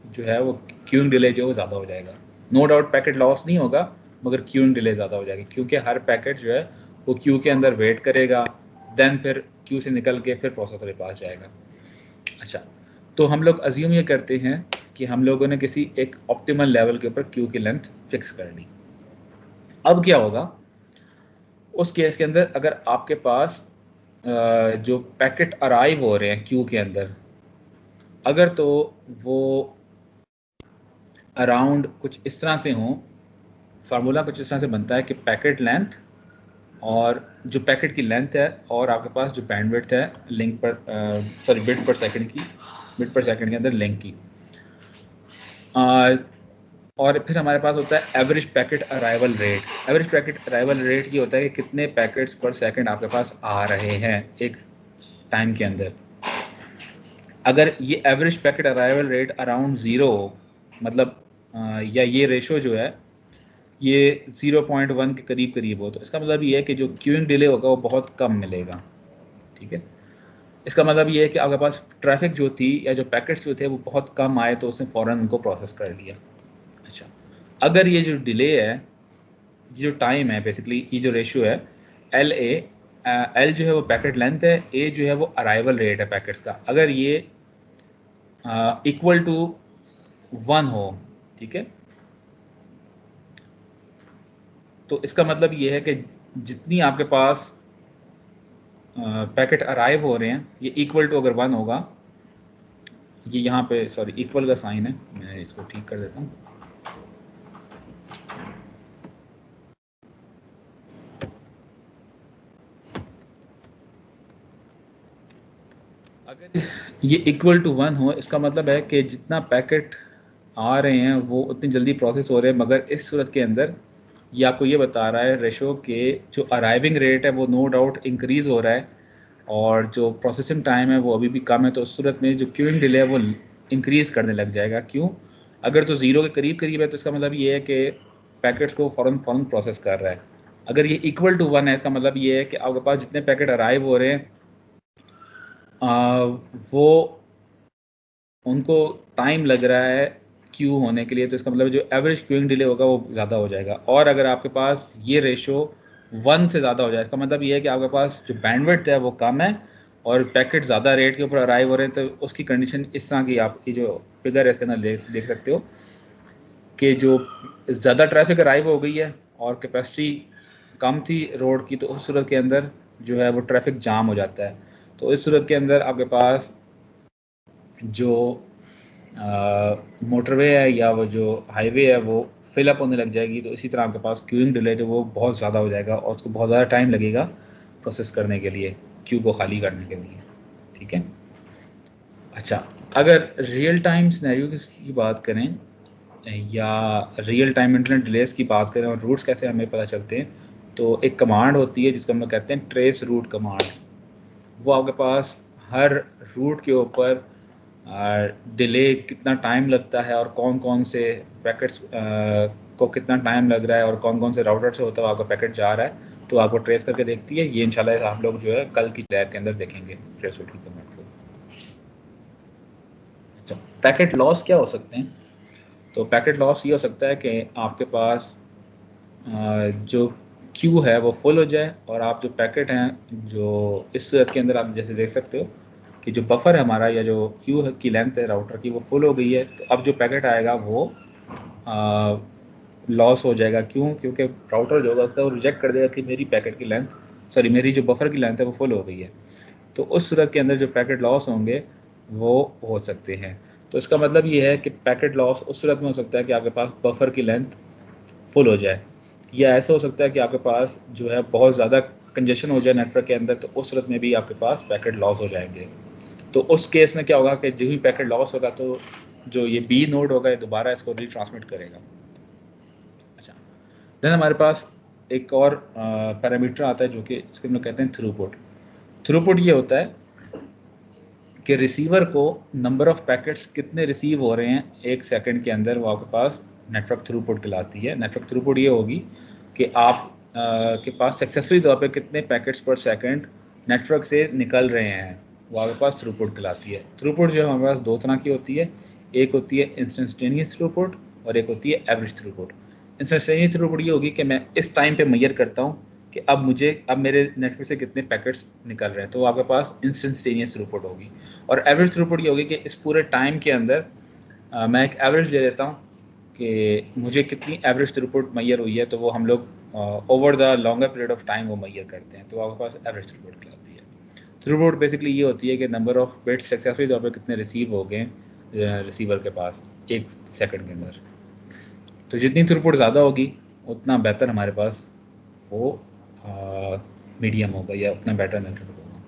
जो है वो क्यूइंग डिले जो है वो ज़्यादा हो जाएगा। नो डाउट पैकेट लॉस नहीं होगा, मगर क्यूइंग डिले ज़्यादा हो जाएगी, क्योंकि हर पैकेट जो है वो क्यू के अंदर वेट करेगा, देन फिर क्यू से निकल के फिर प्रोसेसर के पास जाएगा। अच्छा, तो हम लोग अज्यूम ये करते हैं कि हम लोगों ने किसी एक ऑप्टिमल लेवल के ऊपर क्यू की लेंथ फिक्स कर ली। अब क्या होगा उस केस के अंदर, अगर आपके पास जो पैकेट अराइव हो रहे हैं क्यू के अंदर, अगर तो वो अराउंड कुछ इस तरह से हों, फार्मूला कुछ इस तरह से बनता है कि पैकेट लेंथ और जो पैकेट की लेंथ है और आपके पास जो बैंडविड्थ है लिंक पर, सॉरी बिट पर सेकंड की, बिट पर सेकंड के अंदर लिंक की, और फिर हमारे पास होता है average packet arrival rate. Average packet arrival rate ये होता है कि कितने पैकेट्स पर सेकंड आपके पास आ रहे हैं एक टाइम के अंदर। अगर ये average packet arrival rate around 0 हो, मतलब या ये रेशो जो है ये 0.1 के करीब करीब हो, तो इसका मतलब ये है कि जो क्यूइंग डिले होगा वो बहुत कम मिलेगा, ठीक है। इसका मतलब ये है कि आपके पास ट्रैफिक जो थी या जो पैकेट्स जो थे वो बहुत कम आए तो उसने फ़ौरन उनको प्रोसेस कर लिया। अच्छा, अगर ये जो डिले है, ये जो टाइम है, बेसिकली ये जो रेशियो है एल जो है वो पैकेट लेंथ है, ए जो है वो अराइवल रेट है पैकेट्स का, अगर ये इक्वल टू 1 हो, ठीक है, तो इसका मतलब ये है कि जितनी आपके पास पैकेट अराइव हो रहे हैं ये इक्वल टू अगर 1 होगा, ये यहाँ पे सॉरी इक्वल का साइन है, मैं इसको ठीक कर देता हूँ। अगर ये इक्वल टू 1 हो, इसका मतलब है कि जितना पैकेट आ रहे हैं वो उतनी जल्दी प्रोसेस हो रहे हैं, मगर इस सूरत के अंदर ये आपको ये बता रहा है रेशो के जो अराइविंग रेट है वो नो डाउट इंक्रीज़ हो रहा है और जो प्रोसेसिंग टाइम है वो अभी भी कम है, तो उस सूरत में जो क्यूइंग डिले है वो इंक्रीज़ करने लग जाएगा। क्यों? अगर तो ज़ीरो के करीब करीब है तो इसका मतलब ये है कि पैकेट्स को फ़ौरन प्रोसेस कर रहा है। अगर ये इक्वल टू 1 है, इसका मतलब ये है कि आपके पास जितने पैकेट अराइव हो रहे हैं वो उनको टाइम लग रहा है क्यू होने के लिए, तो इसका मतलब जो एवरेज क्यूइंग डिले होगा वो ज़्यादा हो जाएगा। और अगर आपके पास ये रेशो 1 से ज़्यादा हो जाए, इसका मतलब ये है कि आपके पास जो बैंडविड्थ है वो कम है और पैकेट ज़्यादा रेट के ऊपर अराइव हो रहे हैं। तो उसकी कंडीशन इस तरह की, आपकी जो फिगर है इसके अंदर देख सकते हो कि जो ज़्यादा ट्रैफिक अराइव हो गई है और कैपेसिटी कम थी रोड की, तो उस सूरत के अंदर जो है वो ट्रैफिक जाम हो जाता है। तो इस सूरत के अंदर आपके पास जो मोटरवे है या वो जो हाईवे है वो फिल अप होने लग जाएगी। तो इसी तरह आपके पास क्यूइंग डिले जो वो बहुत ज़्यादा हो जाएगा और उसको बहुत ज़्यादा टाइम लगेगा प्रोसेस करने के लिए, क्यू को खाली करने के लिए। ठीक है। अच्छा, अगर रियल टाइम सिनेरियो की बात करें या रियल टाइम इंटरनेट डिलेस की बात करें और रूट्स कैसे हमें पता चलते हैं, तो एक कमांड होती है जिसको हम लोग कहते हैं ट्रेस रूट कमांड। वो आपके पास हर रूट के ऊपर डिले कितना टाइम लगता है और कौन कौन से पैकेट्स को कितना टाइम लग रहा है और कौन कौन से राउटर से होता है आपका पैकेट जा रहा है, तो आपको ट्रेस करके देखती है। ये इंशाल्लाह हम लोग जो है कल की लैब के अंदर देखेंगे ट्रेस रूट की कमांड को। अच्छा, पैकेट लॉस क्या हो सकते हैं? तो पैकेट लॉस ये हो सकता है कि आपके पास जो क्यू है वो फुल हो जाए और आप जो पैकेट हैं जो इस सूरत के अंदर आप जैसे देख सकते हो कि जो बफर है हमारा या जो क्यू की लेंथ है राउटर की वो फुल हो गई है, तो अब जो पैकेट आएगा वो लॉस हो जाएगा। क्यों? क्योंकि राउटर जो होगा उसका वो रिजेक्ट कर देगा कि मेरी पैकेट की लेंथ, सॉरी मेरी जो बफर की लेंथ है वो फुल हो गई है। तो उस सूरत के अंदर जो पैकेट लॉस होंगे वो हो सकते हैं। तो इसका मतलब ये है कि पैकेट लॉस उस सूरत में हो सकता है कि आपके पास बफर की लेंथ फुल हो जाए, या ऐसा हो सकता है कि आपके पास जो है बहुत ज़्यादा कंजेशन हो जाए नेटवर्क के अंदर, तो उस सूरत में भी आपके पास पैकेट लॉस हो जाएंगे। तो उस केस में क्या होगा कि जो भी पैकेट लॉस होगा तो जो ये बी नोड होगा ये दोबारा इसको रीट्रांसमिट करेगा। अच्छा, देन हमारे पास एक और पैरामीटर आता है जो कि इसके हम लोग कहते हैं थ्रूपुट। थ्रूपुट ये होता है कि रिसीवर को नंबर ऑफ पैकेट्स कितने रिसीव हो रहे हैं एक सेकंड के अंदर, वो आपके पास नेटवर्क थ्रूपुट कहलाती है। नेटवर्क थ्रूपुट ये होगी कि आप के पास सक्सेसफुली तौर पे कितने पैकेट्स पर सेकंड नेटवर्क से निकल रहे हैं, वो आपके पास थ्रूपुट कहलाती है। थ्रूपुट जो है हमारे पास दो तरह की होती है, एक होती है इंस्टेंटेनियस थ्रूपुट और एक होती है एवरेज थ्रूपुट। इंस्टेंटेनियस थ्रूपुट ये होगी कि मैं इस टाइम पे मेजर करता हूँ कि अब मेरे नेटवर्क से कितने पैकेट्स निकल रहे हैं, तो आपके पास इंस्टेंटेनियस थ्रूपुट होगी। और एवरेज थ्रूपुट ये होगी कि इस पूरे टाइम के अंदर मैं एक एवरेज ले लेता हूँ कि मुझे कितनी एवरेज थ्रूपुट मैयर हुई है, तो वो हम लोग over the longer period of time वो मैयर करते हैं, तो आपके पास एवरेज थ्रूपुट कहलाती है। थ्रूपुट बेसिकली ये होती है कि नंबर ऑफ बिट्स सक्सेसफुली तौर पर कितने रिसीव हो गए रिसीवर के पास एक सेकंड के अंदर। तो जितनी थ्रूपुट ज़्यादा होगी उतना बेहतर हमारे पास वो मीडियम होगा या उतना बेटर नेटवर्क होगा।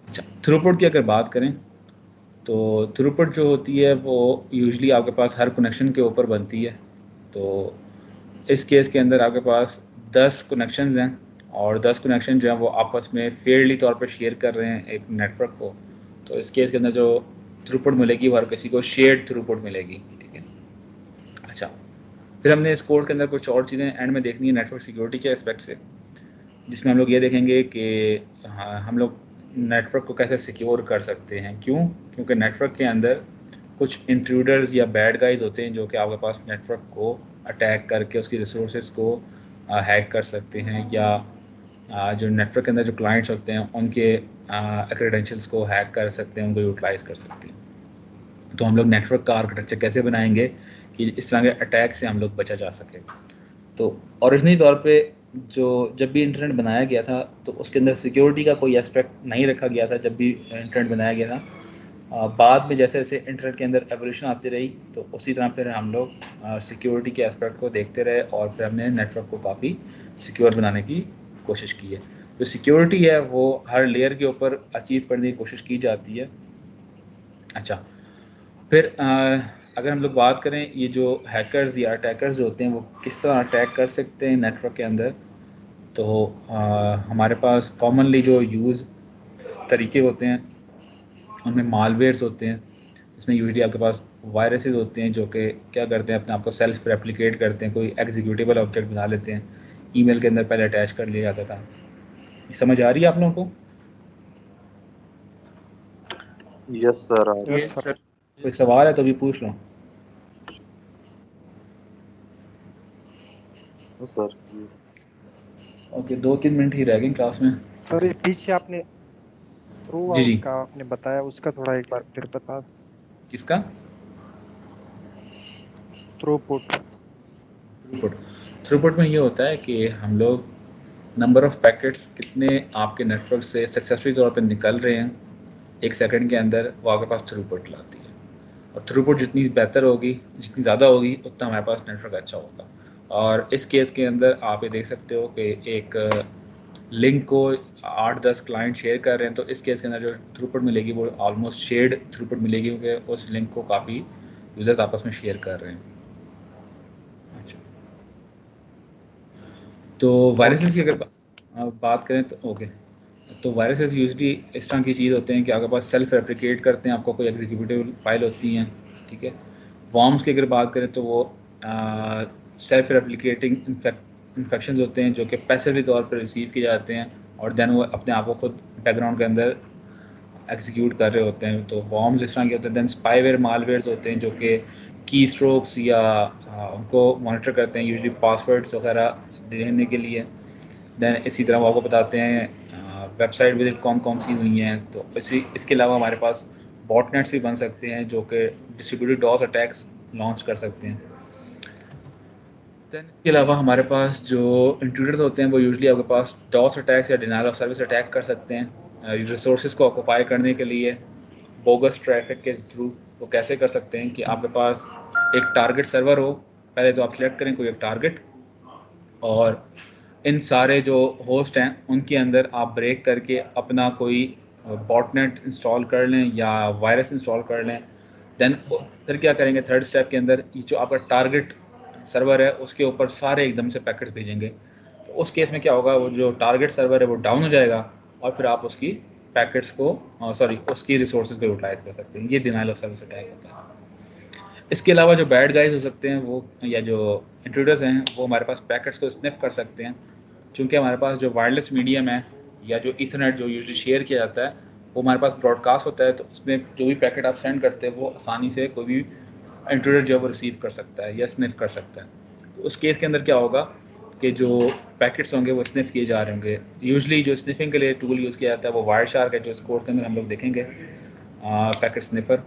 अच्छा, थ्रूपुट की अगर बात करें तो थ्रूपुट जो होती है वो यूजुअली आपके पास हर कनेक्शन के ऊपर बनती है। तो इस केस के अंदर आपके पास 10 कनेक्शंस हैं और 10 कनेक्शन जो हैं वो आपस में फेयरली तौर पर शेयर कर रहे हैं एक नेटवर्क को। तो इस केस के अंदर जो थ्रूपुट मिलेगी वो हर किसी को शेयर्ड थ्रूपुट मिलेगी। ठीक है। अच्छा, फिर हमने इस कोड के अंदर कुछ और चीज़ें एंड में देखनी है नेटवर्क सिक्योरिटी के एस्पेक्ट से, जिसमें हम लोग ये देखेंगे कि हाँ, हम लोग नेटवर्क को कैसे सिक्योर कर सकते हैं। क्यों? क्योंकि नेटवर्क के अंदर कुछ इंट्रूडर्स या बैड गाइज होते हैं जो कि आपके पास नेटवर्क को अटैक करके उसकी रिसोर्सेज को हैक कर सकते हैं, या जो नेटवर्क के अंदर जो क्लाइंट्स होते हैं उनके क्रेडेंशियल्स को हैक कर सकते हैं, उनको यूटिलाइज कर सकते हैं। तो हम लोग नेटवर्क का आर्किटेक्चर कैसे बनाएंगे कि इस तरह के अटैक से हम लोग बचा जा सके। तो ओरिजिनली तौर पे जो जब भी इंटरनेट बनाया गया था तो उसके अंदर सिक्योरिटी का कोई एस्पेक्ट नहीं रखा गया था जब भी इंटरनेट बनाया गया था। बाद में जैसे जैसे इंटरनेट के अंदर एवोल्यूशन आती रही तो उसी तरह फिर हम लोग सिक्योरिटी के एस्पेक्ट को देखते रहे और फिर हमने नेटवर्क को काफ़ी सिक्योर बनाने की कोशिश की है। जो सिक्योरिटी है वो हर लेयर के ऊपर अचीव करने की कोशिश की जाती है। अच्छा, फिर अगर हम लोग बात करें ये जो हैकर्स या अटैकर्स जो होते हैं वो किस तरह अटैक कर सकते हैं नेटवर्क के अंदर, तो हमारे पास कॉमनली जो यूज़ तरीके होते हैं उनमें मालवेयर्स होते हैं। इसमें यूजली आपके पास वायरसेस होते हैं जो कि क्या करते हैं, अपने आप को सेल्फ रेप्लिकेट करते हैं, कोई एग्जीक्यूटेबल ऑब्जेक्ट बना लेते हैं। ईमेल के अंदर पहले अटैच कर लिया जाता था। समझ आ रही है आप लोगों को? यस सर आ रही यस सर। कोई सवाल है तो भी पूछ लो। है सर। ओके, 2-3 मिनट ही रह गए क्लास में। सर ये पीछे आपने थ्रू जी जी, आउट का आपने बताया, उसका थोड़ा एक बार फिर बता। किसका? थ्रूपुट। थ्रूपुट। थ्रूपुट में ये होता है कि हम लोग नंबर ऑफ पैकेट्स कितने आपके नेटवर्क से सक्सेसफुल तौर पे निकल रहे हैं एक सेकंड के अंदर, वो आपके पास थ्रूपुट लाती है। और थ्रूपुट जितनी बेहतर होगी, जितनी ज़्यादा होगी, उतना हमारे पास नेटवर्क अच्छा होगा। और इस केस के अंदर आप ये देख सकते हो कि एक लिंक को 8-10 क्लाइंट शेयर कर रहे हैं, तो इस केस के अंदर जो थ्रूपुट मिलेगी वो ऑलमोस्ट शेयर्ड थ्रूपुट मिलेगी, क्योंकि उस लिंक को काफ़ी यूज़र्स आपस में शेयर कर रहे हैं। अच्छा, तो वायरसेस की अगर बात करें तो ओके, तो वायरसेस यूजली इस तरह की चीज़ होते हैं कि आपके पास सेल्फ रेप्लिकेट करते हैं, आपको कोई एग्जीक्यूटिव फाइल होती हैं, ठीक है। वॉर्म्स की अगर बात करें तो वो सेल्फ रेप्लिकेटिंग इन्फेक्शंस होते हैं जो कि पैसिव तौर पर रिसीव किए जाते हैं और देन वो अपने आप को खुद बैकग्राउंड के अंदर एग्जीक्यूट कर रहे होते हैं। तो वॉर्म्स इस तरह के होते हैं। देन स्पाईवेयर मालवेयर्स होते हैं जो कि की स्ट्रोक्स या उनको मॉनिटर करते हैं, यूजली पासवर्ड्स वगैरह देने के लिए। देन इसी तरह वो आपको बताते हैं वेबसाइट विजिट कौन कौन सी हुई हैं। तो इसके अलावा हमारे पास बॉटनेट्स भी बन सकते हैं जो कि डिस्ट्रीब्यूटेड डॉस अटैक्स लॉन्च कर सकते हैं। देन इसके अलावा हमारे पास जो इंट्रूडर्स होते हैं वो यूजली आपके पास डॉस अटैक्स या डिनायल ऑफ सर्विस अटैक कर सकते हैं रिसोर्सेज को ऑक्यूपाई करने के लिए बोगस ट्रैफिक के थ्रू। वो कैसे कर सकते हैं कि आपके पास एक टारगेट सर्वर हो, पहले तो आप सिलेक्ट करें कोई एक टारगेट, और इन सारे जो होस्ट हैं उनके अंदर आप ब्रेक करके अपना कोई बॉटनेट इंस्टॉल कर लें या वायरस इंस्टॉल कर लें। देन फिर क्या करेंगे, थर्ड स्टेप के अंदर ये जो आपका टारगेट सर्वर है उसके ऊपर सारे एकदम से पैकेट्स भेजेंगे। तो उस केस में क्या होगा, वो जो टारगेट सर्वर है वो डाउन हो जाएगा और फिर आप उसकी पैकेट्स को उसकी रिसोर्सेज को यूटिलाइज कर सकते हैं। ये डिनाइल ऑफ सर्विस अटैक होता है। इसके अलावा जो बैड गाइज हो सकते हैं वो, या जो इंट्रूडर्स हैं, वो हमारे पास पैकेट्स को स्निफ कर सकते हैं। चूँकि हमारे पास जो वायरलेस मीडियम है या जो इथरनेट जो यूजली शेयर किया जाता है वो हमारे पास ब्रॉडकास्ट होता है, तो उसमें जो भी पैकेट आप सेंड करते हैं वो आसानी से कोई भी इंट्रूडर जो है वो रिसीव कर सकता है या स्निफ कर सकता है। तो उस केस के अंदर क्या होगा कि जो पैकेट्स होंगे वो स्निफ किए जा रहे होंगे। यूजली जो स्निफिंग के लिए टूल यूज़ किया जाता है वो वायर शार्क है, जो इस कोर्स के अंदर हम लोग देखेंगे पैकेट स्निफर।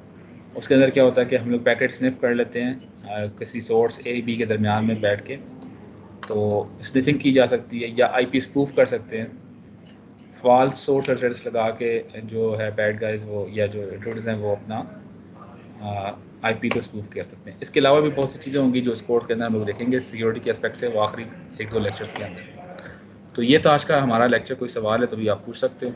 उसके अंदर क्या होता है कि हम लोग पैकेट स्निफ कर लेते हैं किसी सोर्स ए बी के दरमियान में बैठ के, तो स्निफिंग की जा सकती है या आईपी स्पूफ कर सकते हैं। फॉल्स सोर्स एड्रेस लगा के जो है बैड गाइज वो या जो इंट्रूडर्स हैं वो अपना आईपी को स्पूफ कर सकते हैं। इसके अलावा भी बहुत सी चीज़ें होंगी जो इस कोर्स के अंदर हम लोग देखेंगे सिक्योरिटी के एस्पेक्ट से, वो आखिरी 1-2 लेक्चर्स के अंदर। तो ये तो आज का हमारा लेक्चर। कोई सवाल है तो भी आप पूछ सकते हो।